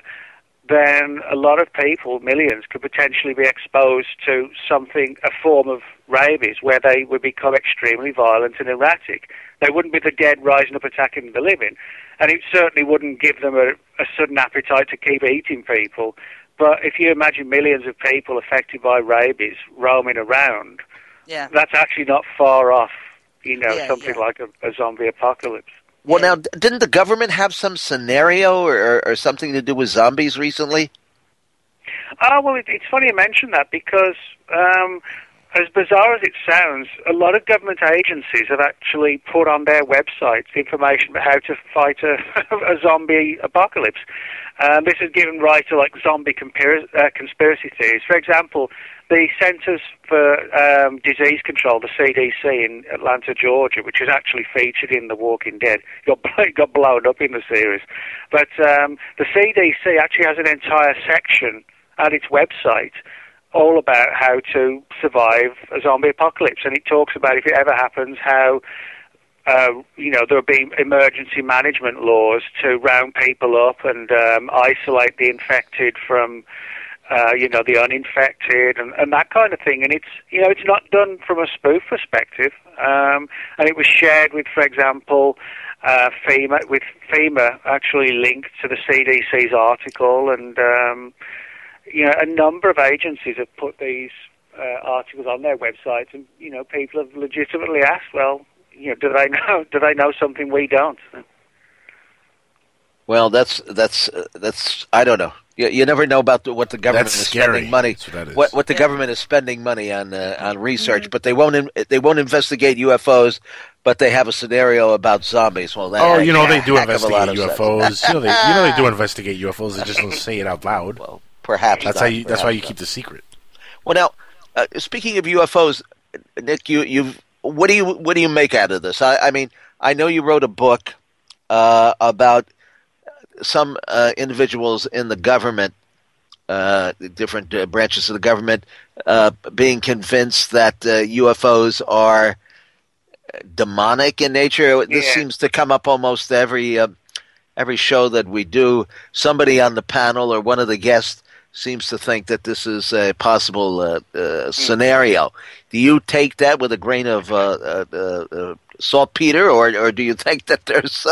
Speaker 6: then a lot of people, millions, could potentially be exposed to something, a form of rabies, where they would become extremely violent and erratic. They wouldn't be the dead rising up attacking the living, and it certainly wouldn't give them a sudden appetite to keep eating people. But if you imagine millions of people affected by rabies roaming around, that's actually not far off, something like a zombie apocalypse.
Speaker 2: Well, now, didn't the government have some scenario or something to do with zombies recently?
Speaker 6: Well, it's funny you mention that, because as bizarre as it sounds, a lot of government agencies have actually put on their websites information about how to fight a zombie apocalypse. This has given rise to like zombie conspiracy theories. For example, the Centers for Disease Control, the CDC in Atlanta, Georgia, which is actually featured in The Walking Dead, got blown up in the series. But the CDC actually has an entire section at its website all about how to survive a zombie apocalypse, and it talks about, if it ever happens, how there'll be emergency management laws to round people up and isolate the infected from the uninfected and that kind of thing. And it's not done from a spoof perspective. And it was shared with, for example, FEMA actually linked to the CDC's article, and a number of agencies have put these articles on their websites, and people have legitimately asked, well, do they know something we don't?
Speaker 2: Well, that's I don't know. You never know about what the government
Speaker 4: That's
Speaker 2: is
Speaker 4: scary.
Speaker 2: spending money.
Speaker 4: That's what that is.
Speaker 2: What the government is spending money on research, but they won't investigate UFOs. But they have a scenario about zombies. Well, that
Speaker 4: they do investigate UFOs. they do investigate UFOs. They just don't say it out loud.
Speaker 2: Well, perhaps
Speaker 4: that's
Speaker 2: not,
Speaker 4: that's why you keep the secret.
Speaker 2: Well, now, speaking of UFOs, Nick, what do you make out of this? I mean, I know you wrote a book about some individuals in the government, different branches of the government, being convinced that UFOs are demonic in nature. This seems to come up almost every show that we do. Somebody on the panel or one of the guests seems to think that this is a possible scenario. Do you take that with a grain of saltpeter, or do you think that there's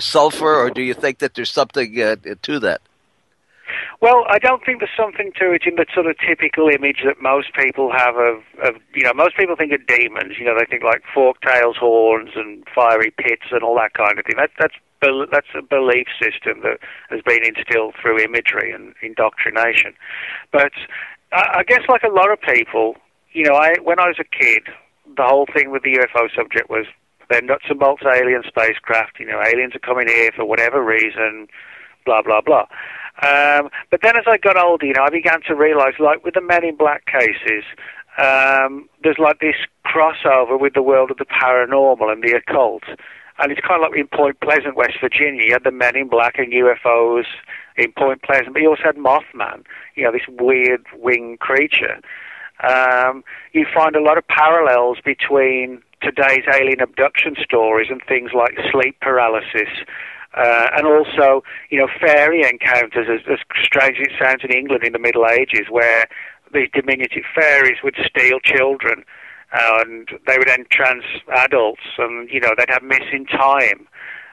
Speaker 2: sulfur, or do you think that there's something to that?
Speaker 6: Well, I don't think there's something to it in the sort of typical image that most people have of most people think of demons. They think like forked tails, horns, and fiery pits, and all that kind of thing. That's a belief system that has been instilled through imagery and indoctrination. But I guess, like a lot of people, when I was a kid, the whole thing with the UFO subject was they're nuts and bolts alien spacecraft. Aliens are coming here for whatever reason, blah blah blah. But then as I got older, I began to realize, like with the Men in Black cases, there's like this crossover with the world of the paranormal and the occult. And it's kind of like in Point Pleasant, West Virginia. You had the Men in Black and UFOs in Point Pleasant, but you also had Mothman, this weird winged creature. You find a lot of parallels between today's alien abduction stories and things like sleep paralysis, and also, fairy encounters, as strange as it sounds in England in the Middle Ages, where these diminutive fairies would steal children, and they would entrance adults, and, they'd have missing time.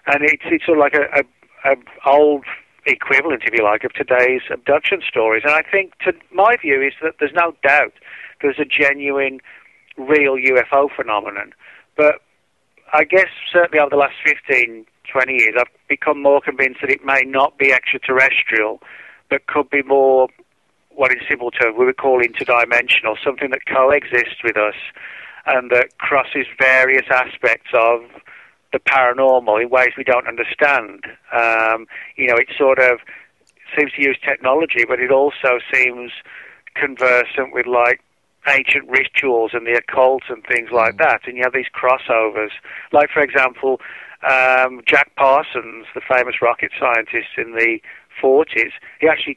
Speaker 6: And it's sort of like a old equivalent, if you like, of today's abduction stories. And I think, my view is that there's no doubt there's a genuine, real UFO phenomenon. But I guess certainly over the last 15, 20 years, I've become more convinced that it may not be extraterrestrial, but could be more, what in simple terms we would call interdimensional, something that coexists with us and that crosses various aspects of the paranormal in ways we don't understand. It sort of seems to use technology, but it also seems conversant with, like, ancient rituals and the occult and things like that. And you have these crossovers. Like, for example, Jack Parsons, the famous rocket scientist in the 40s, he actually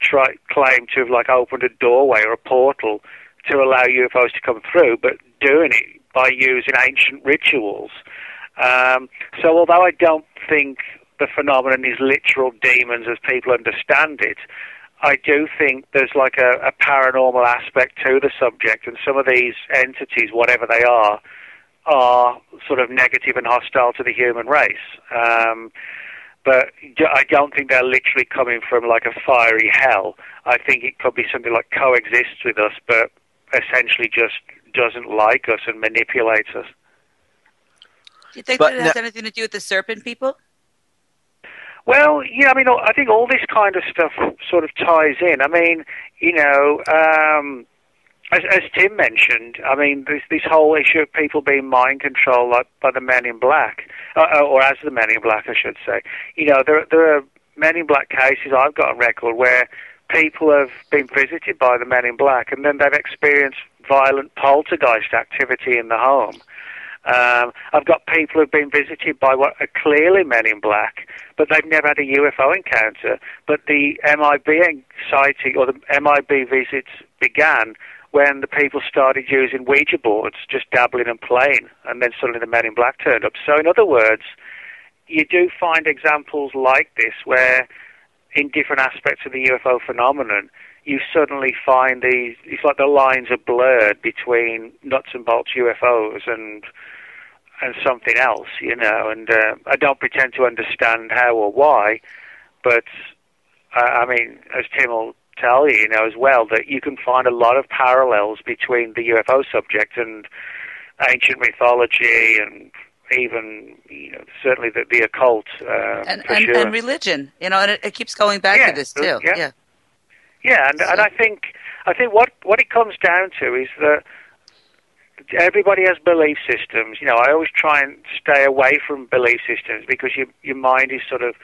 Speaker 6: claimed to have, like, opened a doorway or a portal to allow UFOs to come through, but doing it by using ancient rituals. So although I don't think the phenomenon is literal demons as people understand it, I do think there's like a paranormal aspect to the subject, and some of these entities, whatever they are sort of negative and hostile to the human race. But I don't think they're literally coming from like a fiery hell. I think it could be something like coexists with us, but essentially just doesn't like us and manipulates us.
Speaker 3: Do you think that it has anything to do with the serpent people?
Speaker 6: Well, yeah, I mean, I think all this kind of stuff sort of ties in. I mean, as Tim mentioned, I mean, this whole issue of people being mind controlled, like by the Men in Black, or as the Men in Black, I should say. There are Men in Black cases I've got on record where people have been visited by the Men in Black, and then they've experienced violent poltergeist activity in the home. I've got people who've been visited by what are clearly Men in Black, but they've never had a UFO encounter. But the MIB sighting or the MIB visits began when the people started using Ouija boards, just dabbling and playing, and then suddenly the Men in Black turned up. So in other words, you do find examples like this where in different aspects of the UFO phenomenon, you suddenly find it's like the lines are blurred between nuts and bolts UFOs and something else, and I don't pretend to understand how or why, but I mean, as Tim will tell you, as well, that you can find a lot of parallels between the UFO subject and ancient mythology and even, certainly the occult,
Speaker 3: and
Speaker 6: sure.
Speaker 3: And religion, and it keeps going back to this too.
Speaker 6: Yeah, and I think what it comes down to is that everybody has belief systems. I always try and stay away from belief systems because your mind is sort of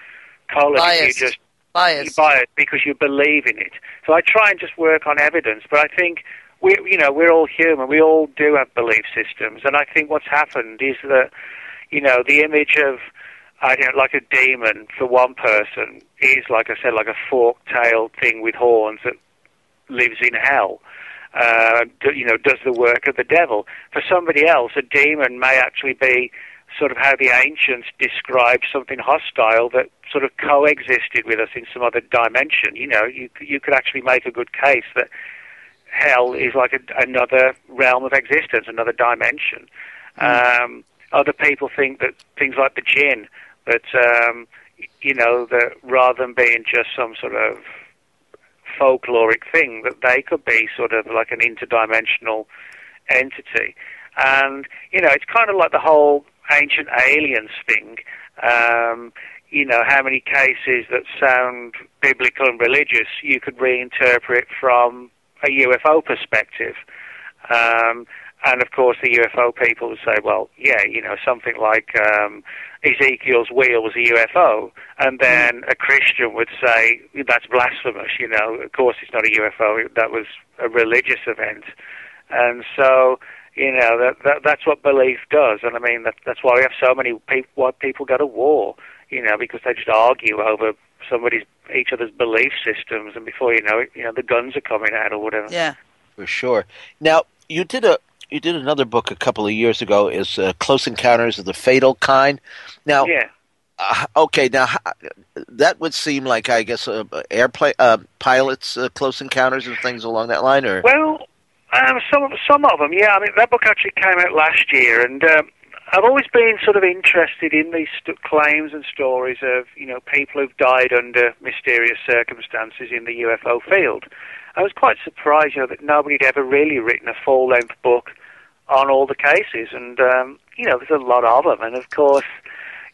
Speaker 6: colored if you just
Speaker 3: biased
Speaker 6: because you believe in it. So I try and just work on evidence, but I think we're all human. We all do have belief systems, and I think what's happened is that the image of like a demon for one person is, like I said, like a fork-tailed thing with horns that lives in hell. Does the work of the devil. For somebody else, a demon may actually be sort of how the ancients described something hostile that sort of coexisted with us in some other dimension. You could actually make a good case that hell is like another realm of existence, another dimension. Other people think that things like the jinn, that that rather than being just some sort of folkloric thing, that they could be sort of like an interdimensional entity. And it's kind of like the whole ancient aliens thing. How many cases that sound biblical and religious you could reinterpret from a UFO perspective. And of course the UFO people would say, well, something like Ezekiel's wheel was a UFO, and then a Christian would say, that's blasphemous, of course it's not a UFO, that was a religious event. And so, that's what belief does, and I mean, that's why we have so many why people go to war, because they just argue over each other's belief systems, and before you know it, the guns are coming out or whatever.
Speaker 3: Yeah.
Speaker 2: For sure. Now, you did another book a couple of years ago, is Close Encounters of the Fatal Kind. Now, okay, now that would seem like, I guess, airplane pilots, close encounters and things along that line, or?
Speaker 6: Well, some of them, yeah. I mean, that book actually came out last year, and I've always been sort of interested in these claims and stories of, people who've died under mysterious circumstances in the UFO field. I was quite surprised, that nobody had ever really written a full-length book on all the cases, and there's a lot of them, and of course,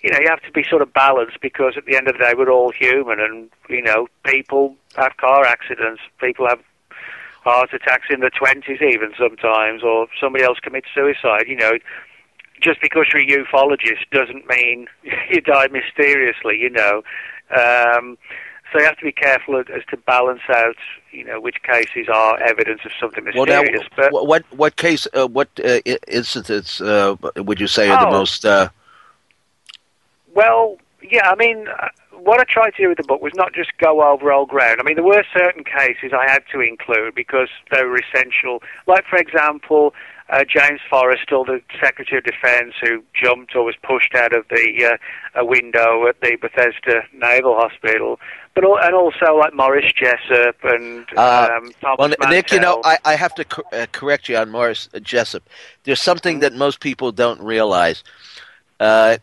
Speaker 6: you have to be sort of balanced, because at the end of the day, we're all human, and people have car accidents, people have heart attacks in their 20s even sometimes, or somebody else commits suicide. Just because you're a ufologist doesn't mean you die mysteriously. So you have to be careful as to balance out, which cases are evidence of something mysterious.
Speaker 2: Well, now, what case, what instances would you say are the most?
Speaker 6: Well, yeah, I mean, what I tried to do with the book was not just go over old ground. I mean, there were certain cases I had to include because they were essential. Like, for example, James Forrestal, the Secretary of Defense, who jumped or was pushed out of the a window at the Bethesda Naval Hospital, and also like Morris Jessup and Thomas Mantell.
Speaker 2: Nick, I have to correct you on Morris Jessup. There's something that most people don't realize. A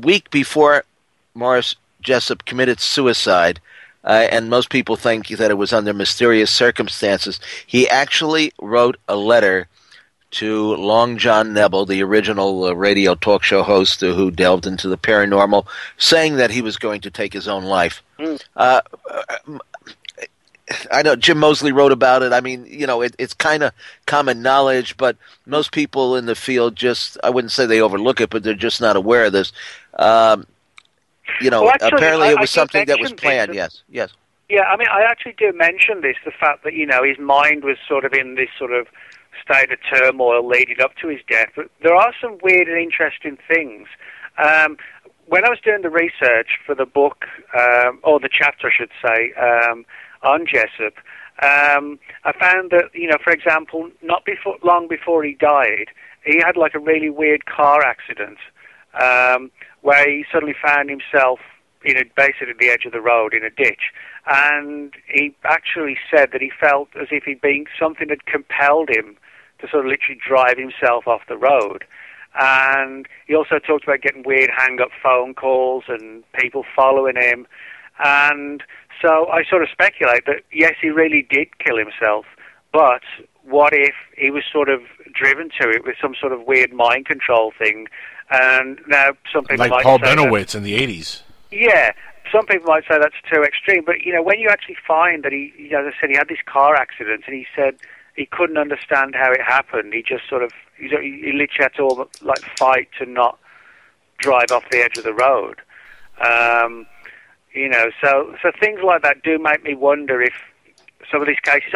Speaker 2: week before Morris Jessup committed suicide, and most people think that it was under mysterious circumstances, he actually wrote a letter to Long John Nebel, the original radio talk show host who delved into the paranormal, saying that he was going to take his own life. I know Jim Moseley wrote about it. I mean, it's kind of common knowledge, but most people in the field I wouldn't say they overlook it, but they're just not aware of this. Well, actually, apparently it was something that was planned, yes. Yeah,
Speaker 6: I mean, I actually do mention this, the fact that, his mind was sort of in this sort of state of turmoil leading up to his death. But there are some weird and interesting things. When I was doing the research for the book, or the chapter, I should say, on Jessup, I found that, for example, long before he died, he had like a really weird car accident, where he suddenly found himself basically at the edge of the road in a ditch. And he actually said that he felt as if something had compelled him to sort of literally drive himself off the road. And he also talked about getting weird hang-up phone calls and people following him. And so I sort of speculate that, yes, he really did kill himself, but what if he was sort of driven to it with some sort of weird mind control thing, And now some people
Speaker 4: like
Speaker 6: might
Speaker 4: Paul
Speaker 6: say
Speaker 4: Benowitz in the 80s.
Speaker 6: Yeah, some people might say that's too extreme, but when you actually find that he, as I said, he had this car accident, and he said he couldn't understand how it happened. He just sort of, he literally had to fight to not drive off the edge of the road. So things like that do make me wonder if some of these cases,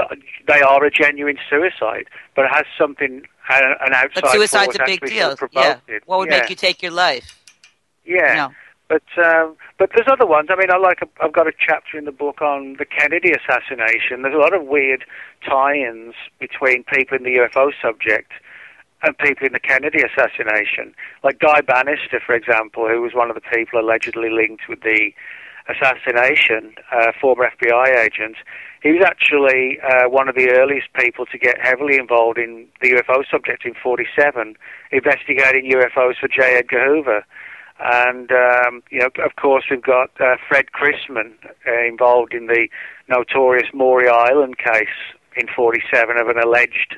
Speaker 6: they are a genuine suicide, but it has something, an outside
Speaker 3: But suicide's
Speaker 6: force
Speaker 3: a big
Speaker 6: actually
Speaker 3: deal.
Speaker 6: sort of
Speaker 3: Yeah.
Speaker 6: provoked it.
Speaker 3: What would make you take your life?
Speaker 6: Yeah.
Speaker 3: No.
Speaker 6: But there's other ones. I mean, I've got a chapter in the book on the Kennedy assassination. There's a lot of weird tie-ins between people in the UFO subject and people in the Kennedy assassination. Like Guy Bannister, for example, who was one of the people allegedly linked with the assassination, former FBI agent. He was actually one of the earliest people to get heavily involved in the UFO subject in '47, investigating UFOs for J. Edgar Hoover. And, of course, we've got Fred Chrisman involved in the notorious Maury Island case in '47 of an alleged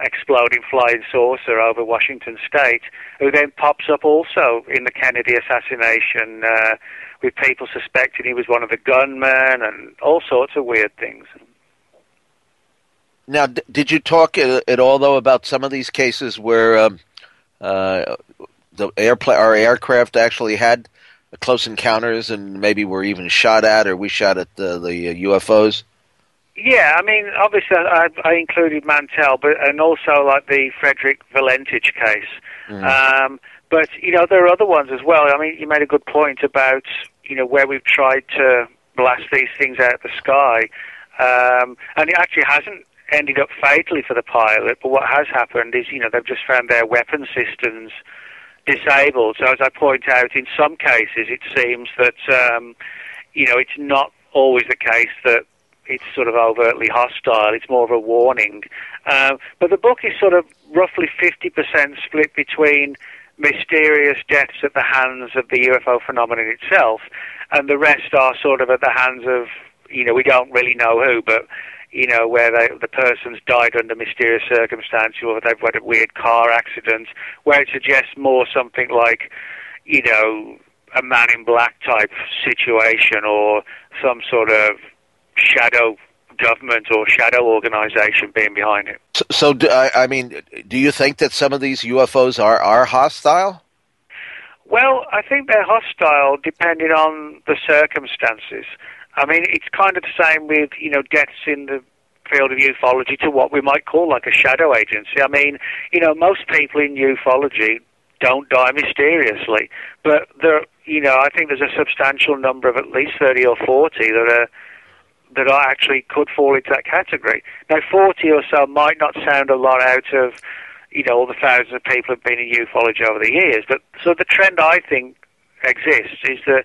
Speaker 6: exploding flying saucer over Washington State, who then pops up also in the Kennedy assassination with people suspecting he was one of the gunmen and all sorts of weird things.
Speaker 2: Now, did you talk at all, though, about some of these cases where our aircraft actually had close encounters and maybe were even shot at, or we shot at the UFOs?
Speaker 6: Yeah, I mean, obviously I included Mantell, and also like the Frederick Valentich case. But, there are other ones as well. I mean, you made a good point about, where we've tried to blast these things out of the sky. And it actually hasn't ended up fatally for the pilot, but what has happened is, they've just found their weapon systems disabled. So as I point out, in some cases it seems that, it's not always the case that it's sort of overtly hostile. It's more of a warning. But the book is sort of roughly 50% split between mysterious deaths at the hands of the UFO phenomenon itself, and the rest are sort of at the hands of, we don't really know who, but, where the person's died under mysterious circumstances, or they've had a weird car accident, where it suggests more something like, a Man in Black type situation, or some sort of shadow government or shadow organization being behind it.
Speaker 2: So do you think that some of these UFOs are hostile?
Speaker 6: Well, I think they're hostile depending on the circumstances. I mean, it's kind of the same with, deaths in the field of ufology to what we might call like a shadow agency. I mean, most people in ufology don't die mysteriously, but I think there's a substantial number of at least 30 or 40 that actually could fall into that category. Now, 40 or so might not sound a lot out of, all the thousands of people who've been in ufology over the years, but so the trend I think exists is that,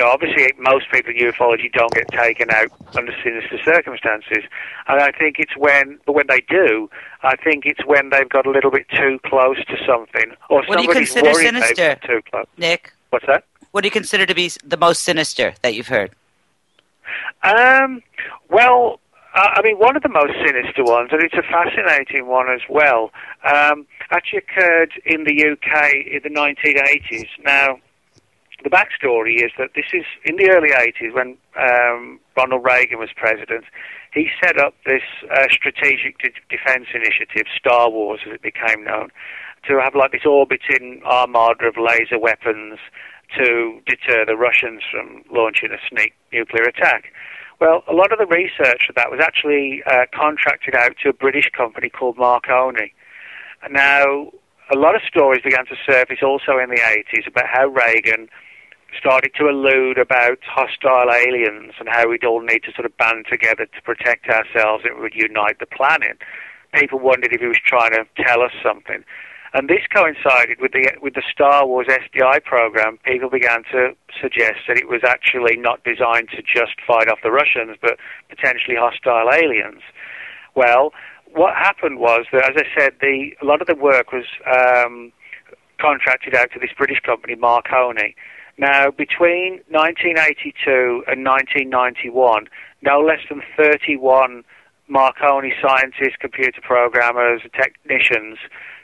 Speaker 6: obviously most people in ufology don't get taken out under sinister circumstances, and I think it's when they do, I think it's when they've got a little bit too close to something, or
Speaker 3: what do you
Speaker 6: somebody's
Speaker 3: consider
Speaker 6: worried
Speaker 3: sinister,
Speaker 6: they've got too close.
Speaker 3: Nick?
Speaker 6: What's that?
Speaker 3: What do you consider to be the most sinister that you've heard?
Speaker 6: Well, I mean, one of the most sinister ones, and it's a fascinating one as well, actually occurred in the UK in the 1980s. Now, the backstory is that this is in the early 80s when Ronald Reagan was president. He set up this strategic defense initiative, Star Wars as it became known, to have like this orbiting armada of laser weapons to deter the Russians from launching a sneak nuclear attack. Well, a lot of the research for that was actually contracted out to a British company called Marconi. Now, a lot of stories began to surface also in the 80s about how Reagan started to allude about hostile aliens and how we'd all need to sort of band together to protect ourselves and it would unite the planet. People wondered if he was trying to tell us something. And this coincided with the Star Wars SDI program. People began to suggest that it was actually not designed to just fight off the Russians, but potentially hostile aliens. Well, what happened was that, as I said, a lot of the work was contracted out to this British company, Marconi. Now, between 1982 and 1991, no less than 31 Marconi scientists, computer programmers, and technicians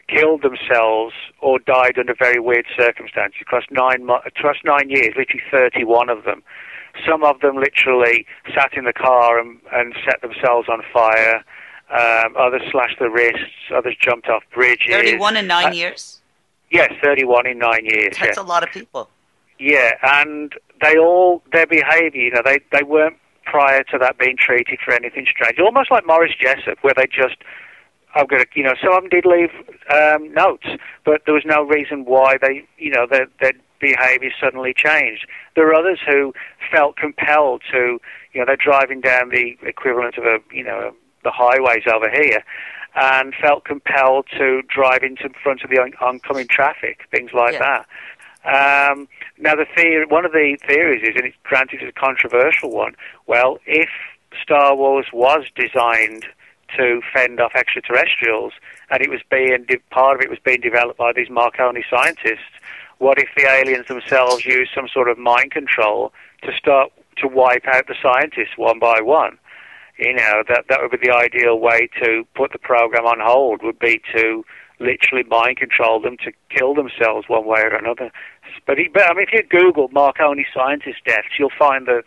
Speaker 6: killed themselves or died under very weird circumstances across 9 years, literally 31 of them. Some of them literally sat in the car and set themselves on fire. Others slashed their wrists. Others jumped off bridges.
Speaker 3: 31 in 9 years?
Speaker 6: Yes, 31 in 9 years.
Speaker 3: That's a lot of people.
Speaker 6: Yeah, and their behaviour, they weren't prior to that being treated for anything strange. Almost like Morris Jessup, where they just, some of them did leave notes, but there was no reason why their behaviour suddenly changed. There are others who felt compelled to, they're driving down the equivalent of the highways over here, and felt compelled to drive into front of the oncoming traffic, things like that. Now, one of the theories is, and it's granted it's a controversial one, well, if Star Wars was designed to fend off extraterrestrials, and part of it was being developed by these Marconi scientists, what if the aliens themselves used some sort of mind control to start to wipe out the scientists one by one? That would be the ideal way to put the program on hold, would be to literally mind control them to kill themselves one way or another. But if you Google Marconi scientist deaths, you'll find the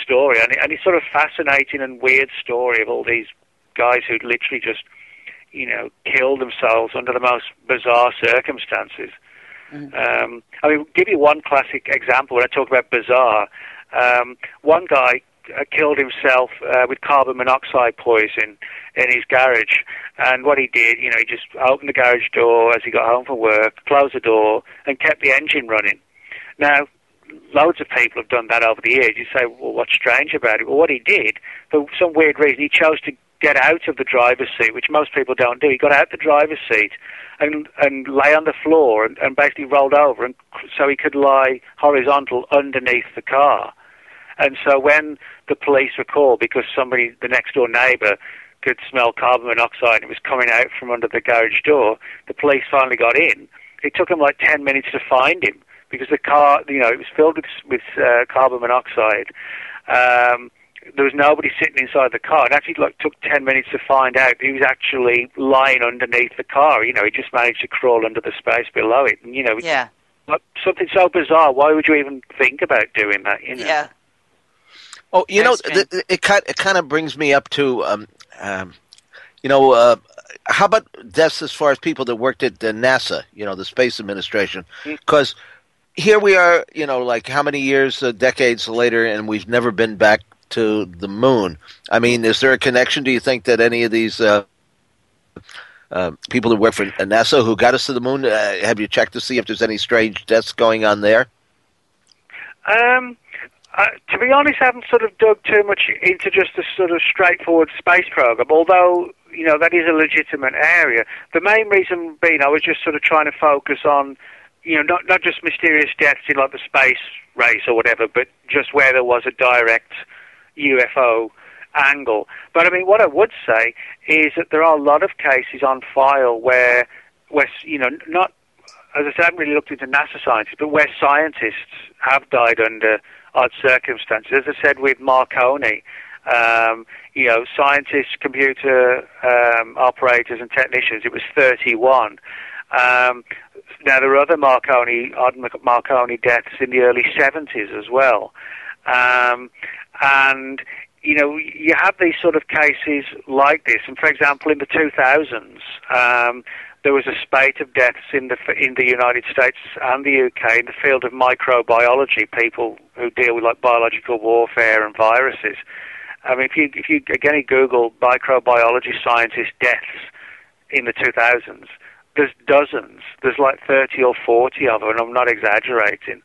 Speaker 6: story, and it's sort of fascinating and weird story of all these guys who literally just, killed themselves under the most bizarre circumstances. Give you one classic example when I talk about bizarre. One guy killed himself with carbon monoxide poison in his garage, and what he did, he just opened the garage door as he got home from work, closed the door, and kept the engine running. Now, loads of people have done that over the years. You say, well, what's strange about it? Well, what he did, for some weird reason, he chose to get out of the driver's seat, which most people don't do. He got out the driver's seat and lay on the floor and basically rolled over, and so he could lie horizontal underneath the car. And so when the police were called, because the next door neighbour, could smell carbon monoxide and it was coming out from under the garage door, the police finally got in. It took them like 10 minutes to find him, because the car, it was filled with carbon monoxide. There was nobody sitting inside the car. It actually took 10 minutes to find out he was actually lying underneath the car. He just managed to crawl under the space below it. And, something so bizarre. Why would you even think about doing that?
Speaker 3: Yeah.
Speaker 2: Oh, it kind of brings me up to, how about deaths as far as people that worked at NASA, the Space Administration? Because here we are, how many years, decades later, and we've never been back to the moon. I mean, is there a connection, do you think, that any of these people that work for NASA who got us to the moon, have you checked to see if there's any strange deaths going on there?
Speaker 6: To be honest, I haven't sort of dug too much into just a sort of straightforward space program, although, that is a legitimate area. The main reason being I was just sort of trying to focus on, not just mysterious deaths in like the space race or whatever, but just where there was a direct UFO angle. But I mean, what I would say is that there are a lot of cases on file where not, as I said, I haven't really looked into NASA scientists, but where scientists have died under odd circumstances. As I said, with Marconi, scientists, computer operators and technicians, it was 31. Now, there were other Marconi deaths in the early 70s as well. And, you have these sort of cases like this. And, for example, in the 2000s, there was a spate of deaths in the United States and the UK in the field of microbiology, people who deal with like biological warfare and viruses. I mean, if you again Google microbiology scientist deaths in the 2000s, there's dozens. There's like 30 or 40 of them, and I'm not exaggerating.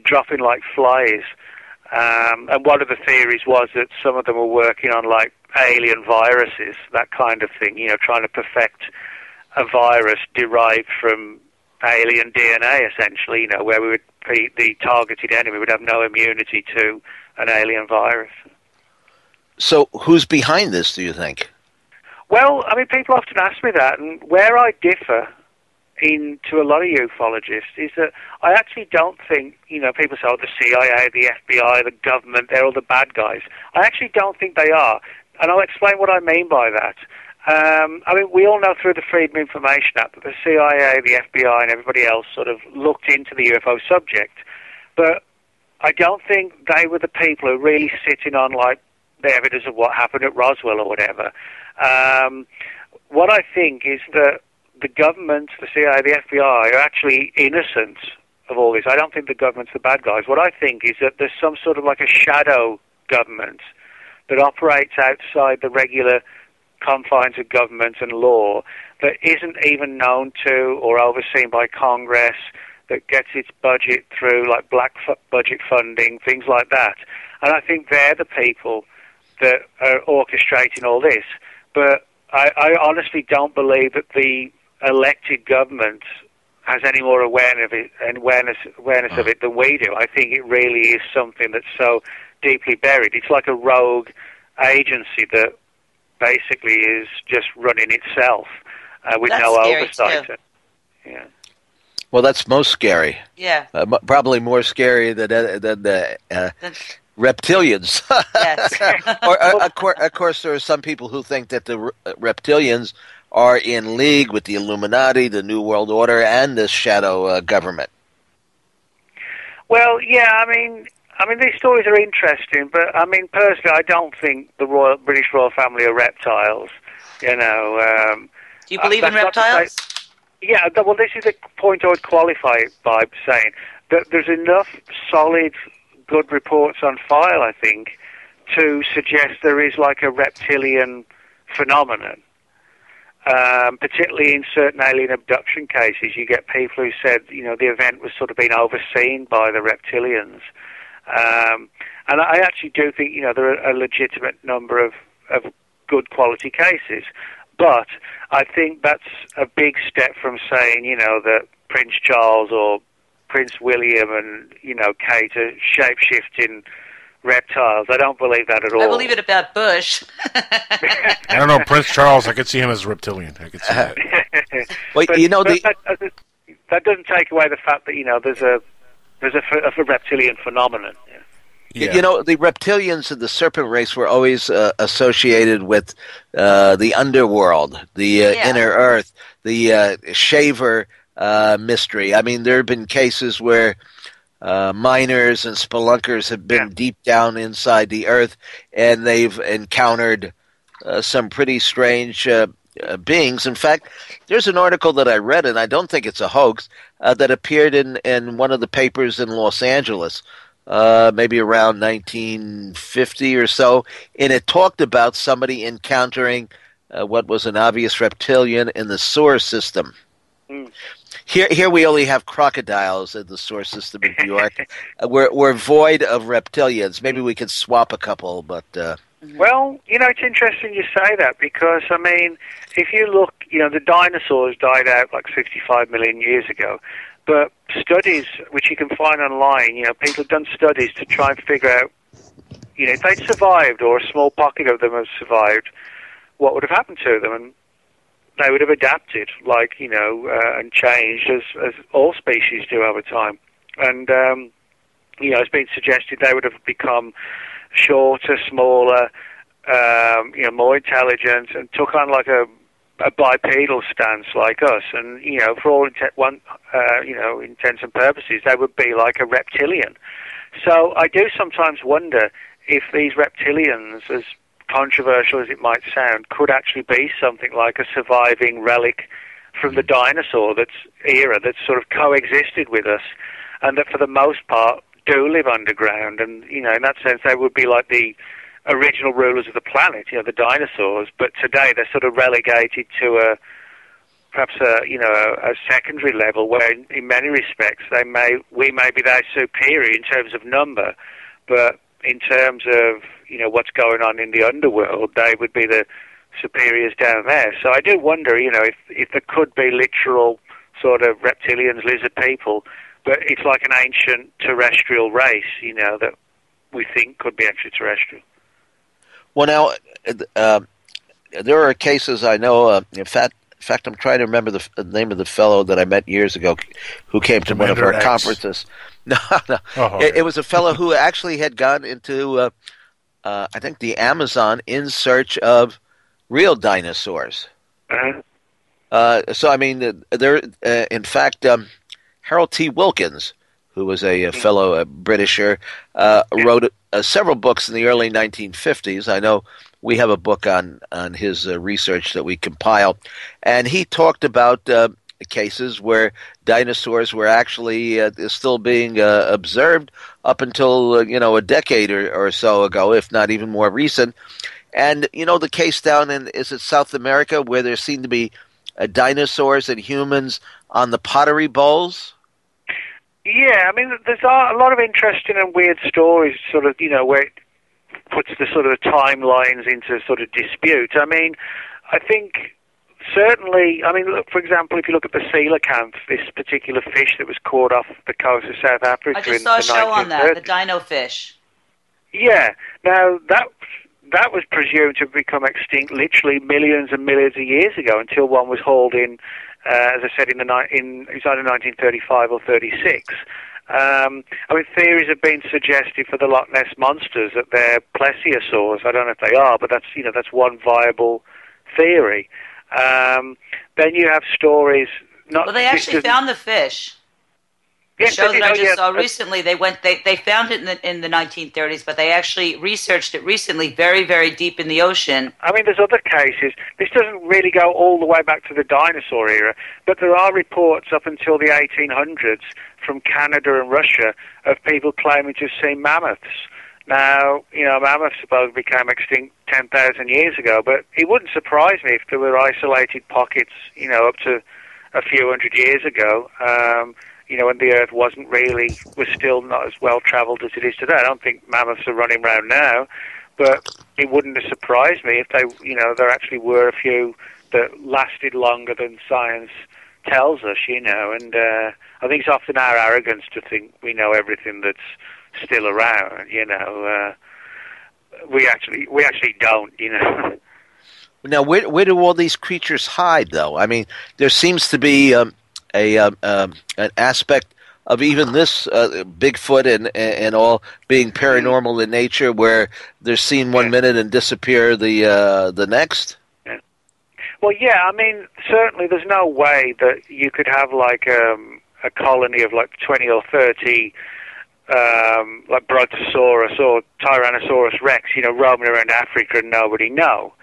Speaker 6: Dropping like flies. And one of the theories was that some of them were working on like alien viruses, that kind of thing, trying to perfect a virus derived from alien DNA, essentially, where we would be the targeted enemy would have no immunity to an alien virus.
Speaker 2: So who's behind this, do you think?
Speaker 6: Well, I mean, people often ask me that, and where I differ to a lot of ufologists is that I actually don't think, people say, the CIA, the FBI, the government, they're all the bad guys. I actually don't think they are, and I'll explain what I mean by that. I mean, we all know through the Freedom of Information Act that the CIA, the FBI, and everybody else sort of looked into the UFO subject, but I don't think they were the people who are really sitting on, like, the evidence of what happened at Roswell or whatever. What I think is that the government, the CIA, the FBI, are actually innocent of all this. I don't think the government's the bad guys. What I think is that there's some sort of like a shadow government that operates outside the regular confines of government and law, that isn't even known to or overseen by Congress, that gets its budget through like black budget funding, things like that. And I think they're the people that are orchestrating all this. But I honestly don't believe that the elected government has any more awareness of it than we do. I think it really is something that's so deeply buried. It's like a rogue agency that basically is just running itself with
Speaker 3: That's
Speaker 6: no
Speaker 3: scary
Speaker 6: oversight.
Speaker 3: too.
Speaker 6: Yeah.
Speaker 2: Well, that's most scary.
Speaker 3: Yeah.
Speaker 2: Probably more scary than the reptilians.
Speaker 3: Yes.
Speaker 2: Of course, there are some people who think that the reptilians are in league with the Illuminati, the New World Order, and the shadow government.
Speaker 6: Well, yeah, I mean, these stories are interesting, but I mean, personally, I don't think the British royal family are reptiles. You know.
Speaker 3: Do you believe in reptiles?
Speaker 6: Yeah. Well, this is the point I would qualify it by saying that there's enough solid, good reports on file, I think, to suggest there is like a reptilian phenomenon. Particularly in certain alien abduction cases, you get people who said, you know, the event was sort of being overseen by the reptilians. And I actually do think, you know, there are a legitimate number of good quality cases. But I think that's a big step from saying, you know, that Prince Charles or Prince William and, you know, Kate are shape-shifting reptiles. I don't believe that at all.
Speaker 3: I believe it about Bush.
Speaker 4: I don't know, Prince Charles, I could see him as reptilian. I could see that.
Speaker 2: Well,
Speaker 6: but,
Speaker 2: you know,
Speaker 6: that doesn't take away the fact that, you know, there's a reptilian phenomenon. Yeah.
Speaker 4: Yeah.
Speaker 2: You know, the reptilians and the serpent race were always associated with the underworld, the inner earth, the shaver mystery. I mean, there have been cases where miners and spelunkers have been deep down inside the earth, and they've encountered some pretty strange beings. In fact, there's an article that I read, and I don't think it's a hoax, that appeared in one of the papers in Los Angeles, maybe around 1950 or so, and it talked about somebody encountering what was an obvious reptilian in the sewer system. Mm. Here we only have crocodiles in the sewer system in New York. We're void of reptilians. Maybe we could swap a couple, but...
Speaker 6: Well, you know, it's interesting you say that because, I mean, if you look, you know, the dinosaurs died out like 65 million years ago, but studies, which you can find online, you know, people have done studies to try and figure out, you know, if they'd survived or a small pocket of them have survived, what would have happened to them, and they would have adapted, like, you know, and changed as all species do over time. And, you know, it's been suggested they would have become shorter, smaller, you know, more intelligent, and took on like a bipedal stance like us. And, you know, for all you know, intents and purposes, they would be like a reptilian. So I do sometimes wonder if these reptilians, as controversial as it might sound, could actually be something like a surviving relic from the dinosaur era that's sort of coexisted with us, and that for the most part do live underground. And, you know, in that sense, they would be like the original rulers of the planet, you know, the dinosaurs. But today they're sort of relegated to perhaps a secondary level where, in many respects, we may be their superior in terms of number, but in terms of, you know, what's going on in the underworld, they would be the superiors down there. So I do wonder, you know, if there could be literal sort of reptilians, lizard people, but it's like an ancient terrestrial race, you know, that we think could be extraterrestrial.
Speaker 2: Well, now, there are cases I know, in fact, I'm trying to remember the name of the fellow that I met years ago who came to one of our conferences. No. It was a fellow who actually had gone into, I think, the Amazon in search of real dinosaurs. So I mean, in fact, Harold T. Wilkins, who was a fellow Britisher, wrote several books in the early 1950s. I know we have a book on his research that we compiled, and he talked about cases where dinosaurs were actually still being observed up until a decade or so ago, if not even more recent. And the case down in South America where there seemed to be dinosaurs and humans on the pottery bowls.
Speaker 6: Yeah, I mean, there's a lot of interesting and weird stories, sort of, where it puts the sort of timelines into sort of dispute. I mean, I think certainly, look, for example, if you look at the coelacanth, this particular fish that was caught off the coast of South Africa
Speaker 3: I just saw a show on that, the dino fish.
Speaker 6: Yeah, now that was presumed to have become extinct literally millions and millions of years ago until one was hauled in, as I said, it was either 1935 or 36. Theories have been suggested for the Loch Ness monsters that they're plesiosaurs. I don't know if they are, but that's one viable theory. Then you have stories.
Speaker 3: Well, they actually found the fish. The show that I just saw recently, they found it in the 1930s, but they actually researched it recently, very, very deep in the ocean.
Speaker 6: I mean, there's other cases. This doesn't really go all the way back to the dinosaur era, but there are reports up until the 1800s from Canada and Russia of people claiming to have seen mammoths. Now, mammoths supposedly became extinct 10,000 years ago, but it wouldn't surprise me if there were isolated pockets, up to a few hundred years ago, when the Earth was still not as well traveled as it is today. I don't think mammoths are running around now, but it wouldn't have surprised me if there actually were a few that lasted longer than science tells us, and I think it's often our arrogance to think we know everything that's still around, we actually don't,
Speaker 2: Now, where do all these creatures hide, though? I mean, there seems to be an aspect of even this Bigfoot and all being paranormal in nature, where they're seen one minute and disappear the next.
Speaker 6: Yeah. Well, yeah. I mean, certainly, there's no way that you could have like a colony of like 20 or 30. Like Brontosaurus or Tyrannosaurus Rex, roaming around Africa and nobody know.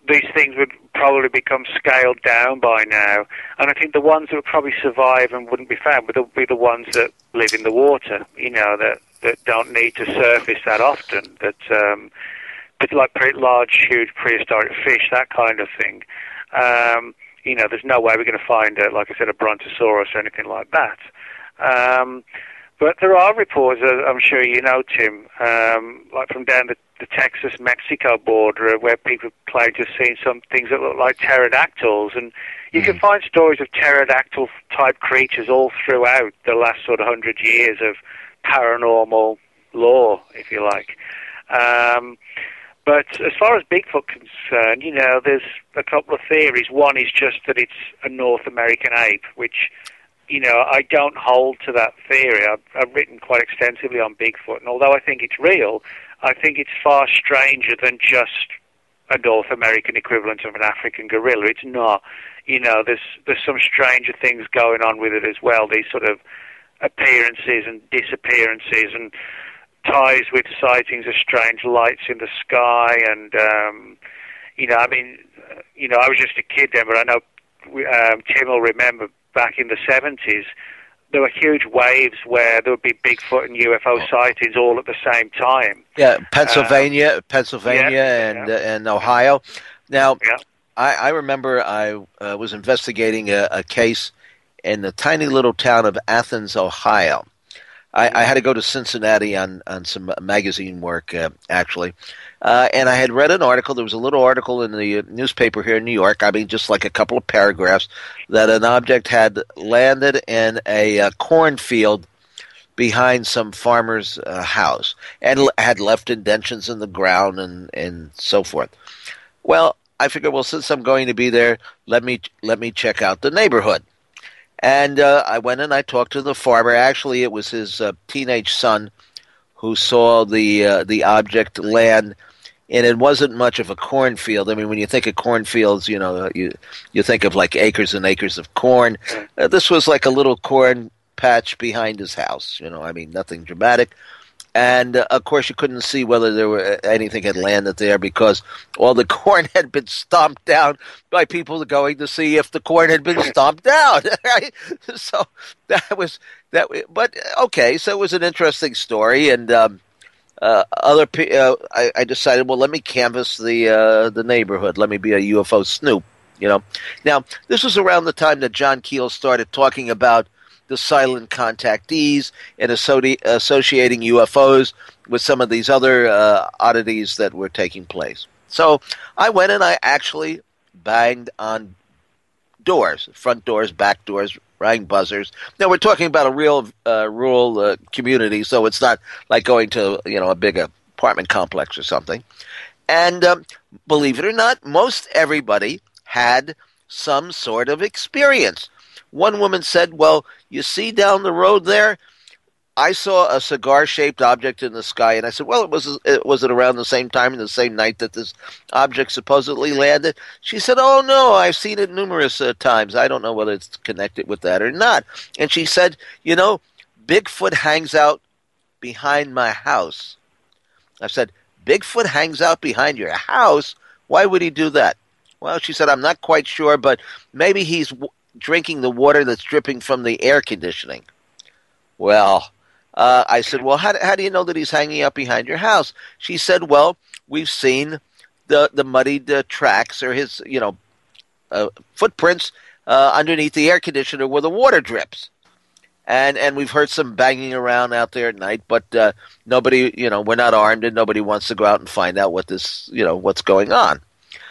Speaker 6: These things would probably become scaled down by now, and I think the ones that would probably survive and wouldn't be found would be the ones that live in the water, that don't need to surface that often, that like pretty large, huge prehistoric fish, that kind of thing. There's no way we're going to find, like I said, a Brontosaurus or anything like that. But there are reports, I'm sure you know, Tim, like from down the Texas-Mexico border, where people claim to have seen some things that look like pterodactyls. And you can find stories of pterodactyl-type creatures all throughout the last sort of 100 years of paranormal lore, if you like. But as far as Bigfoot concerned, there's a couple of theories. One is just that it's a North American ape, which... I don't hold to that theory. I've written quite extensively on Bigfoot, and although I think it's real, I think it's far stranger than just a North American equivalent of an African gorilla. It's not. There's some stranger things going on with it as well. These sort of appearances and disappearances and ties with sightings of strange lights in the sky. And, I was just a kid then, but I know Tim will remember back in the 70s, there were huge waves where there would be Bigfoot and UFO sightings all at the same time.
Speaker 2: Yeah, Pennsylvania, and Ohio. Now, I remember I was investigating a case in the tiny little town of Athens, Ohio. I had to go to Cincinnati on some magazine work, actually. And I had read an article. There was a little article in the newspaper here in New York, just like a couple of paragraphs, that an object had landed in a cornfield behind some farmer's house and had left indentions in the ground and so forth. Well, I figured, since I'm going to be there, let me check out the neighborhood. And I went and I talked to the farmer. Actually, it was his teenage son who saw the object land and it wasn't much of a cornfield. I mean, when you think of cornfields, you know, you think of like acres and acres of corn. This was like a little corn patch behind his house. You know, I mean, nothing dramatic. And, of course, you couldn't see whether there were anything had landed there because all the corn had been stomped down by people going to see if the corn had been stomped down. Right? So that was that. But, okay, so it was an interesting story. And I decided, well, let me canvass the neighborhood. Let me be a UFO snoop, you know. Now, this was around the time that John Keel started talking about the silent contactees and associating UFOs with some of these other oddities that were taking place. So I went and I actually banged on doors, front doors, back doors, rang buzzers. Now we're talking about a real rural community, so it's not like going to a big apartment complex or something. And believe it or not, most everybody had some sort of experience. One woman said, well, you see down the road there, I saw a cigar-shaped object in the sky. And I said, well, was it around the same time and the same night that this object supposedly landed? She said, oh, no, I've seen it numerous times. I don't know whether it's connected with that or not. And she said, Bigfoot hangs out behind my house. I said, Bigfoot hangs out behind your house? Why would he do that? Well, she said, I'm not quite sure, but maybe he's drinking the water that's dripping from the air conditioning. Well, I said, well, how do you know that he's hanging out behind your house? She said, well, we've seen the muddied tracks or his, footprints underneath the air conditioner where the water drips. And we've heard some banging around out there at night, but nobody, we're not armed and nobody wants to go out and find out what this, what's going on.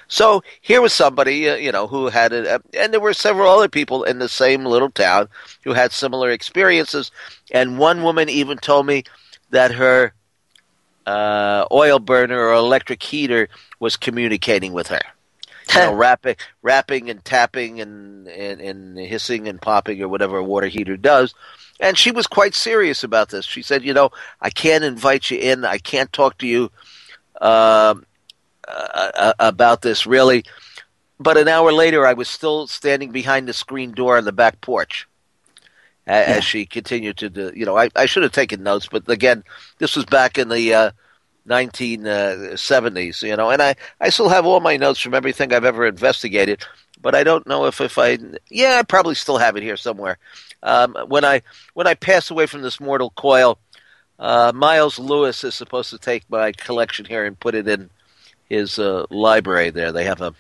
Speaker 2: So here was somebody, who had it, and there were several other people in the same little town who had similar experiences. And one woman even told me that her oil burner or electric heater was communicating with her, rapping and tapping and hissing and popping or whatever a water heater does. And she was quite serious about this. She said, I can't invite you in. I can't talk to you about this, really. But an hour later, I was still standing behind the screen door on the back porch as she continued to do. I should have taken notes, but again, this was back in the 1970s, and I still have all my notes from everything I've ever investigated, but I don't know if I probably still have it here somewhere. When I pass away from this mortal coil, Miles Lewis is supposed to take my collection here and put it in his library there. They have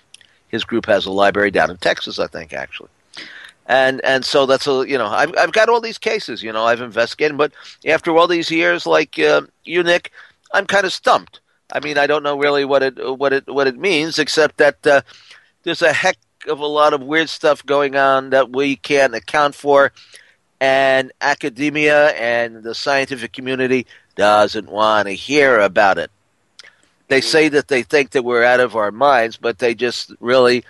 Speaker 2: his group has a library down in Texas, I think, actually. And so that's I've got all these cases, I've investigated, but after all these years, like you, Nick, I'm kind of stumped. I mean, I don't know really what it means, except that there's a heck of a lot of weird stuff going on that we can't account for, and academia and the scientific community doesn't want to hear about it. They say that they think that we're out of our minds, but they just want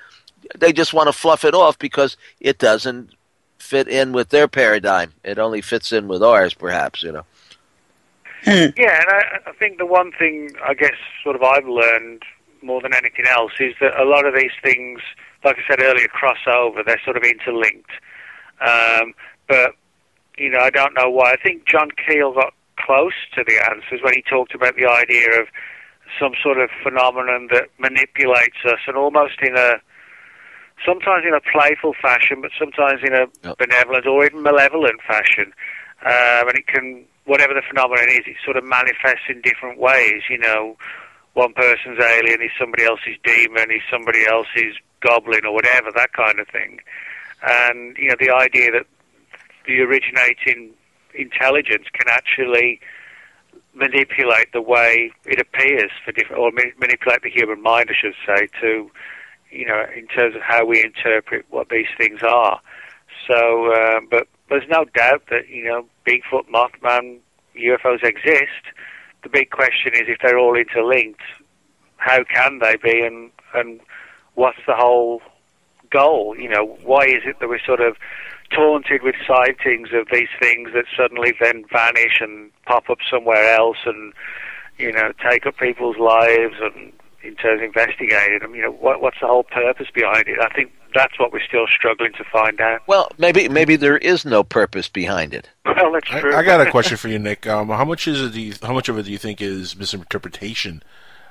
Speaker 2: to fluff it off because it doesn't fit in with their paradigm. It only fits in with ours, perhaps,
Speaker 6: Yeah, and I think the one thing, I guess, sort of I've learned more than anything else is that a lot of these things, like I said earlier, cross over. They're sort of interlinked. But, I don't know why. I think John Keel got close to the answers when he talked about the idea of some sort of phenomenon that manipulates us, and almost sometimes in a playful fashion, but sometimes in a benevolent or even malevolent fashion. And it can, whatever the phenomenon is, it sort of manifests in different ways. One person's alien is somebody else's demon, is somebody else's goblin or whatever, that kind of thing. And, the idea that the originating intelligence can actually manipulate the way it appears for different, or manipulate the human mind, I should say, to, in terms of how we interpret what these things are. So, but there's no doubt that, Bigfoot, Mothman, UFOs exist. The big question is if they're all interlinked, how can they be, and what's the whole goal? Why is it that we're sort of taunted with sightings of these things that suddenly then vanish and pop up somewhere else and, take up people's lives and in terms of investigating them. You know, what's the whole purpose behind it? I think that's what we're still struggling to find out.
Speaker 2: Well, maybe there is no purpose behind it.
Speaker 6: Well, that's true.
Speaker 4: I got a question for you, Nick. How much of it do you think is misinterpretation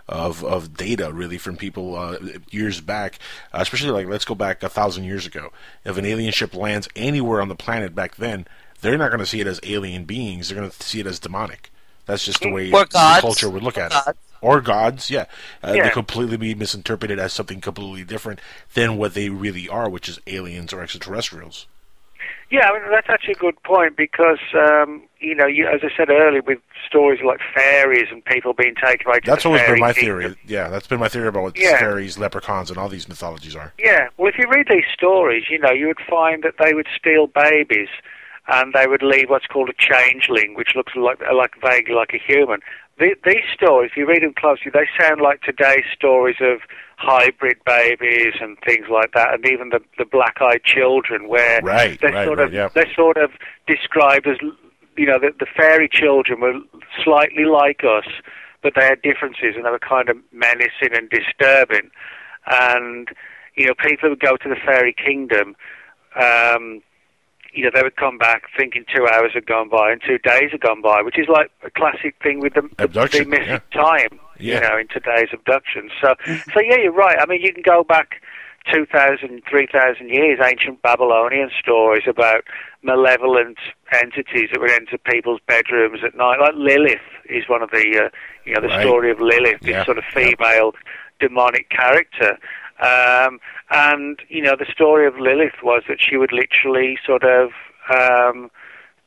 Speaker 4: of data, really, from people years back, especially like, let's go back 1,000 years ago. If an alien ship lands anywhere on the planet back then, they're not going to see it as alien beings. They're going to see it as demonic. That's just the way the culture would look at it. Or gods, yeah. They completely be misinterpreted as something completely different than what they really are, which is aliens or extraterrestrials.
Speaker 6: Yeah, I mean, that's actually a good point because, you know, as I said earlier, with stories like fairies and people being taken away to
Speaker 4: That's
Speaker 6: the
Speaker 4: always been my
Speaker 6: kingdom.
Speaker 4: theory. Yeah, that's been my theory about what fairies, leprechauns, and all these mythologies are.
Speaker 6: Yeah, well, if you read these stories, you know, you would find that they would steal babies and they would leave what's called a changeling, which looks like vaguely like a human. These stories, if you read them closely, they sound like today's stories of hybrid babies and things like that, and even the black-eyed children, where they're sort of described as, you know, the fairy children were slightly like us, but they had differences, and they were kind of menacing and disturbing. And, you know, people would go to the fairy kingdom, you know, they would come back thinking 2 hours had gone by and 2 days had gone by, which is like a classic thing with the missing time, you know, in today's abductions. So yeah, you're right. I mean, you can go back 2,000, 3,000 years, ancient Babylonian stories about malevolent entities that would enter people's bedrooms at night. Like Lilith is one of the, you know, the story of Lilith, this sort of female demonic character. And, you know, the story of Lilith was that she would literally sort of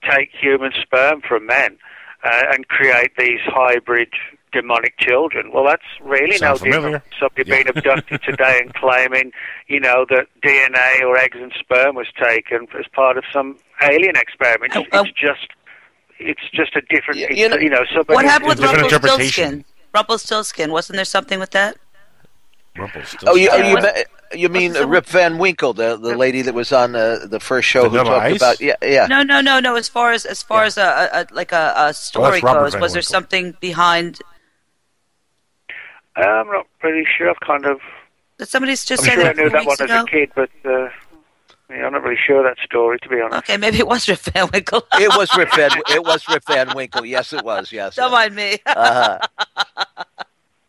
Speaker 6: take human sperm from men and create these hybrid demonic children. Well, that's really no different. Somebody being abducted today and claiming, you know, that DNA or eggs and sperm was taken as part of some alien experiment. It's just a different, you know,
Speaker 3: what happened with Rumpelstiltskin? Rumpelstiltskin, wasn't there something with that?
Speaker 2: You mean Rip Van Winkle, the lady that was on the first show who talked about
Speaker 3: No. As far as a story goes, was there something behind?
Speaker 6: I'm not pretty sure. I've kind of.
Speaker 3: Somebody's just
Speaker 6: I'm
Speaker 3: said
Speaker 6: sure I
Speaker 3: that
Speaker 6: knew that one
Speaker 3: ago.
Speaker 6: as a kid, but I'm not really sure of that story, to be honest.
Speaker 3: Okay, maybe it was Rip Van Winkle.
Speaker 2: It was Rip Van Winkle. Yes, it was. Yes.
Speaker 3: Don't mind me.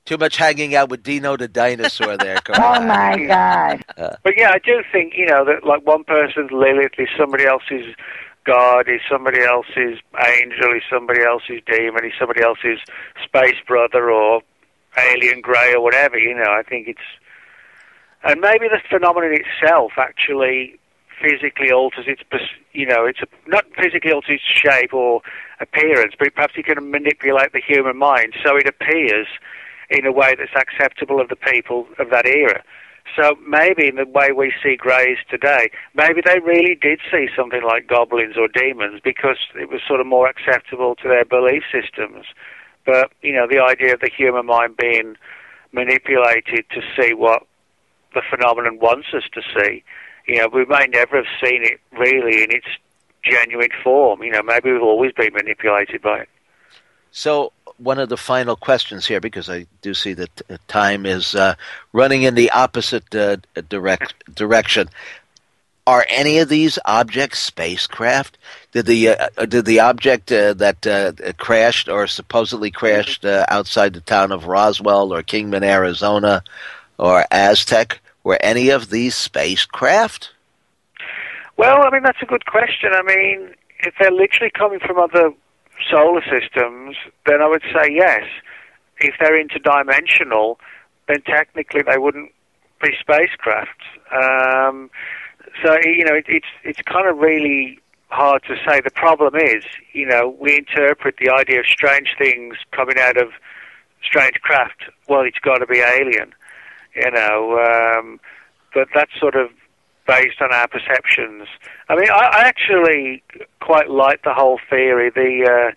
Speaker 2: Too much hanging out with Dino the dinosaur there, Carla.
Speaker 7: Oh, my God.
Speaker 6: But yeah, I do think, you know, that like one person's Lilith is somebody else's God, is somebody else's angel, is somebody else's demon, is somebody else's space brother or alien grey or whatever, you know. I think it's... And maybe the phenomenon itself actually physically alters its, you know, not physically alters its shape or appearance, but perhaps it can manipulate the human mind so it appears in a way that's acceptable of the people of that era. So maybe in the way we see greys today, maybe they really did see something like goblins or demons because it was sort of more acceptable to their belief systems. But, you know, the idea of the human mind being manipulated to see what the phenomenon wants us to see, you know, we may never have seen it really in its genuine form. You know, maybe we've always been manipulated by it.
Speaker 2: So one of the final questions here, because I do see that time is running in the opposite direction. Are any of these objects spacecraft? Did the object that crashed or supposedly crashed outside the town of Roswell or Kingman, Arizona, or Aztec, were any of these spacecraft?
Speaker 6: Well, I mean, that's a good question. I mean, if they're literally coming from other solar systems, then I would say yes. If they're interdimensional, then technically they wouldn't be spacecraft. So, you know, it's kind of really hard to say. The problem is, you know, we interpret the idea of strange things coming out of strange craft. Well, it's got to be alien, you know, but that's sort of based on our perceptions. I mean, I actually quite like the whole theory, the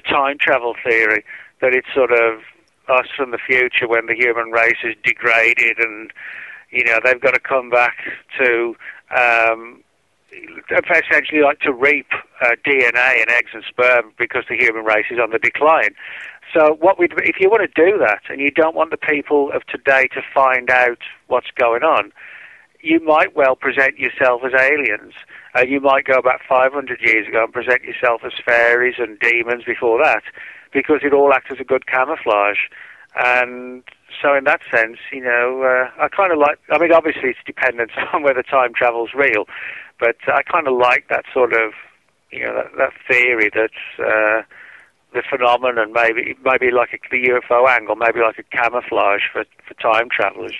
Speaker 6: time travel theory, that it's sort of us from the future when the human race is degraded and, you know, they've got to come back to essentially like to reap DNA and eggs and sperm because the human race is on the decline. So if you want to do that, and you don't want the people of today to find out what's going on, you might well present yourself as aliens, and you might go back 500 years ago and present yourself as fairies and demons before that, because it all acts as a good camouflage. And so in that sense, I kind of like, I mean, obviously it's dependent on whether time travel's real, but I kind of like that sort of, that theory that the phenomenon maybe like the UFO angle, maybe like a camouflage for time travelers.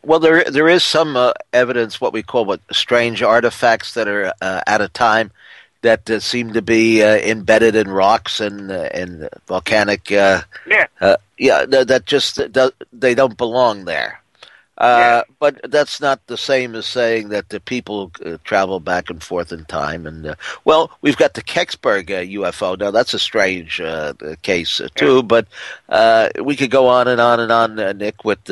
Speaker 2: Well, there is some evidence, what we call strange artifacts that are out of time, that seem to be embedded in rocks and volcanic. That just they don't belong there. But that's not the same as saying that the people travel back and forth in time. And we've got the Kecksburg UFO. Now that's a strange case too. But we could go on and on and on, Nick, with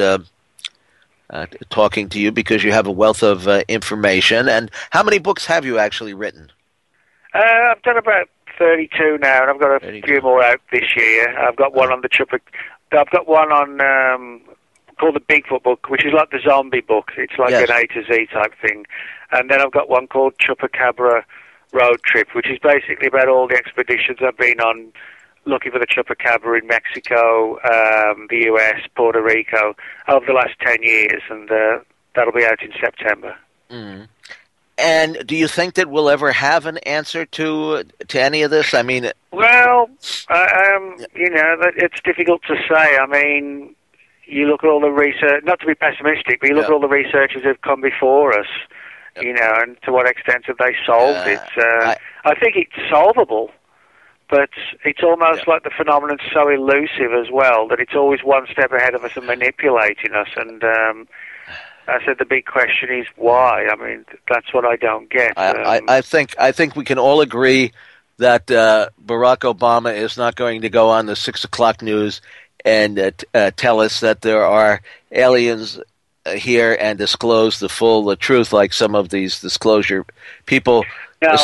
Speaker 2: talking to you, because you have a wealth of information. And how many books have you actually written?
Speaker 6: I've done about 32 now, and I've got a few more out this year. I've got one on the I've got one on called the Bigfoot book, which is like the zombie book. It's like an A to Z type thing. And then I've got one called Chupacabra Road Trip, which is basically about all the expeditions I've been on looking for the Chupacabra in Mexico, the US, Puerto Rico, over the last 10 years, and that'll be out in September.
Speaker 2: Mm. And do you think that we'll ever have an answer to any of this? I mean,
Speaker 6: well, it's difficult to say. I mean, you look at all the research, not to be pessimistic, but you look at all the researchers who've come before us, and to what extent have they solved it? I think it's solvable, but it's almost like the phenomenon's so elusive as well that it's always one step ahead of us and manipulating us. And I said the big question is why. I mean, that's what I don't get.
Speaker 2: I think we can all agree that Barack Obama is not going to go on the 6 o'clock news and tell us that there are aliens here and disclose the full truth, like some of these disclosure people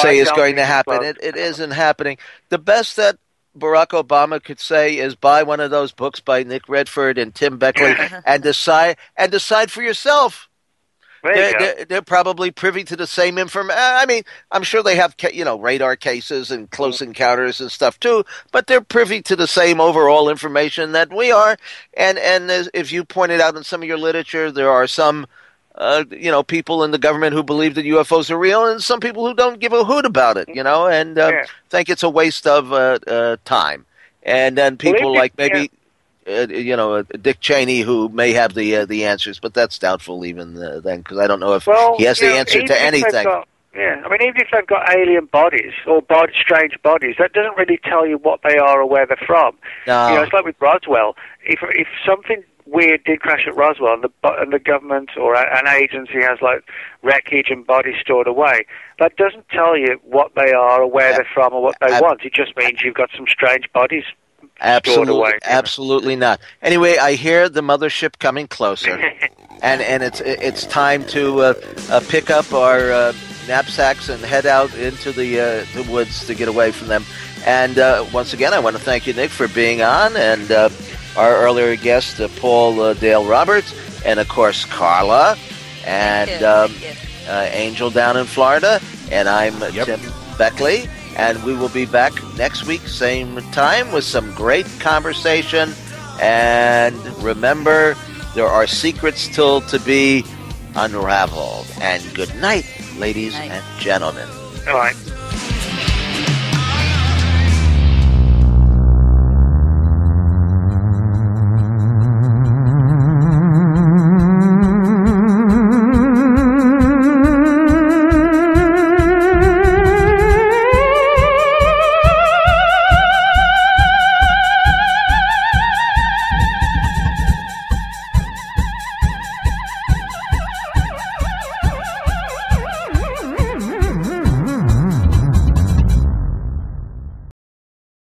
Speaker 2: say is going to happen. It isn't happening. The best that Barack Obama could say is buy one of those books by Nick Redfern and Tim Beckley and decide for yourself. They're probably privy to the same information. I mean, I'm sure they have radar cases and close encounters and stuff too, but they're privy to the same overall information that we are. And if you pointed out in some of your literature, there are some people in the government who believe that UFOs are real, and some people who don't give a hoot about it, and think it's a waste of time. And then people like maybe. Dick Cheney, who may have the answers, but that's doubtful even then, because I don't know if he has the answer to anything.
Speaker 6: I mean, even if they've got alien bodies or strange bodies, that doesn't really tell you what they are or where they're from. No. It's like with Roswell. If something weird did crash at Roswell and the government or an agency has like wreckage and bodies stored away, that doesn't tell you what they are or where they're from or what they want. It just means you've got some strange bodies.
Speaker 2: Absolutely not. Anyway, I hear the mothership coming closer, and it's time to pick up our knapsacks and head out into the woods to get away from them. And once again, I want to thank you, Nick, for being on, and our earlier guest, Paul Dale Roberts, and of course Carla, and Angel down in Florida, and I'm Tim Beckley. And we will be back next week, same time, with some great conversation. And remember, there are secrets still to be unraveled. And good night, ladies and gentlemen.
Speaker 6: All right.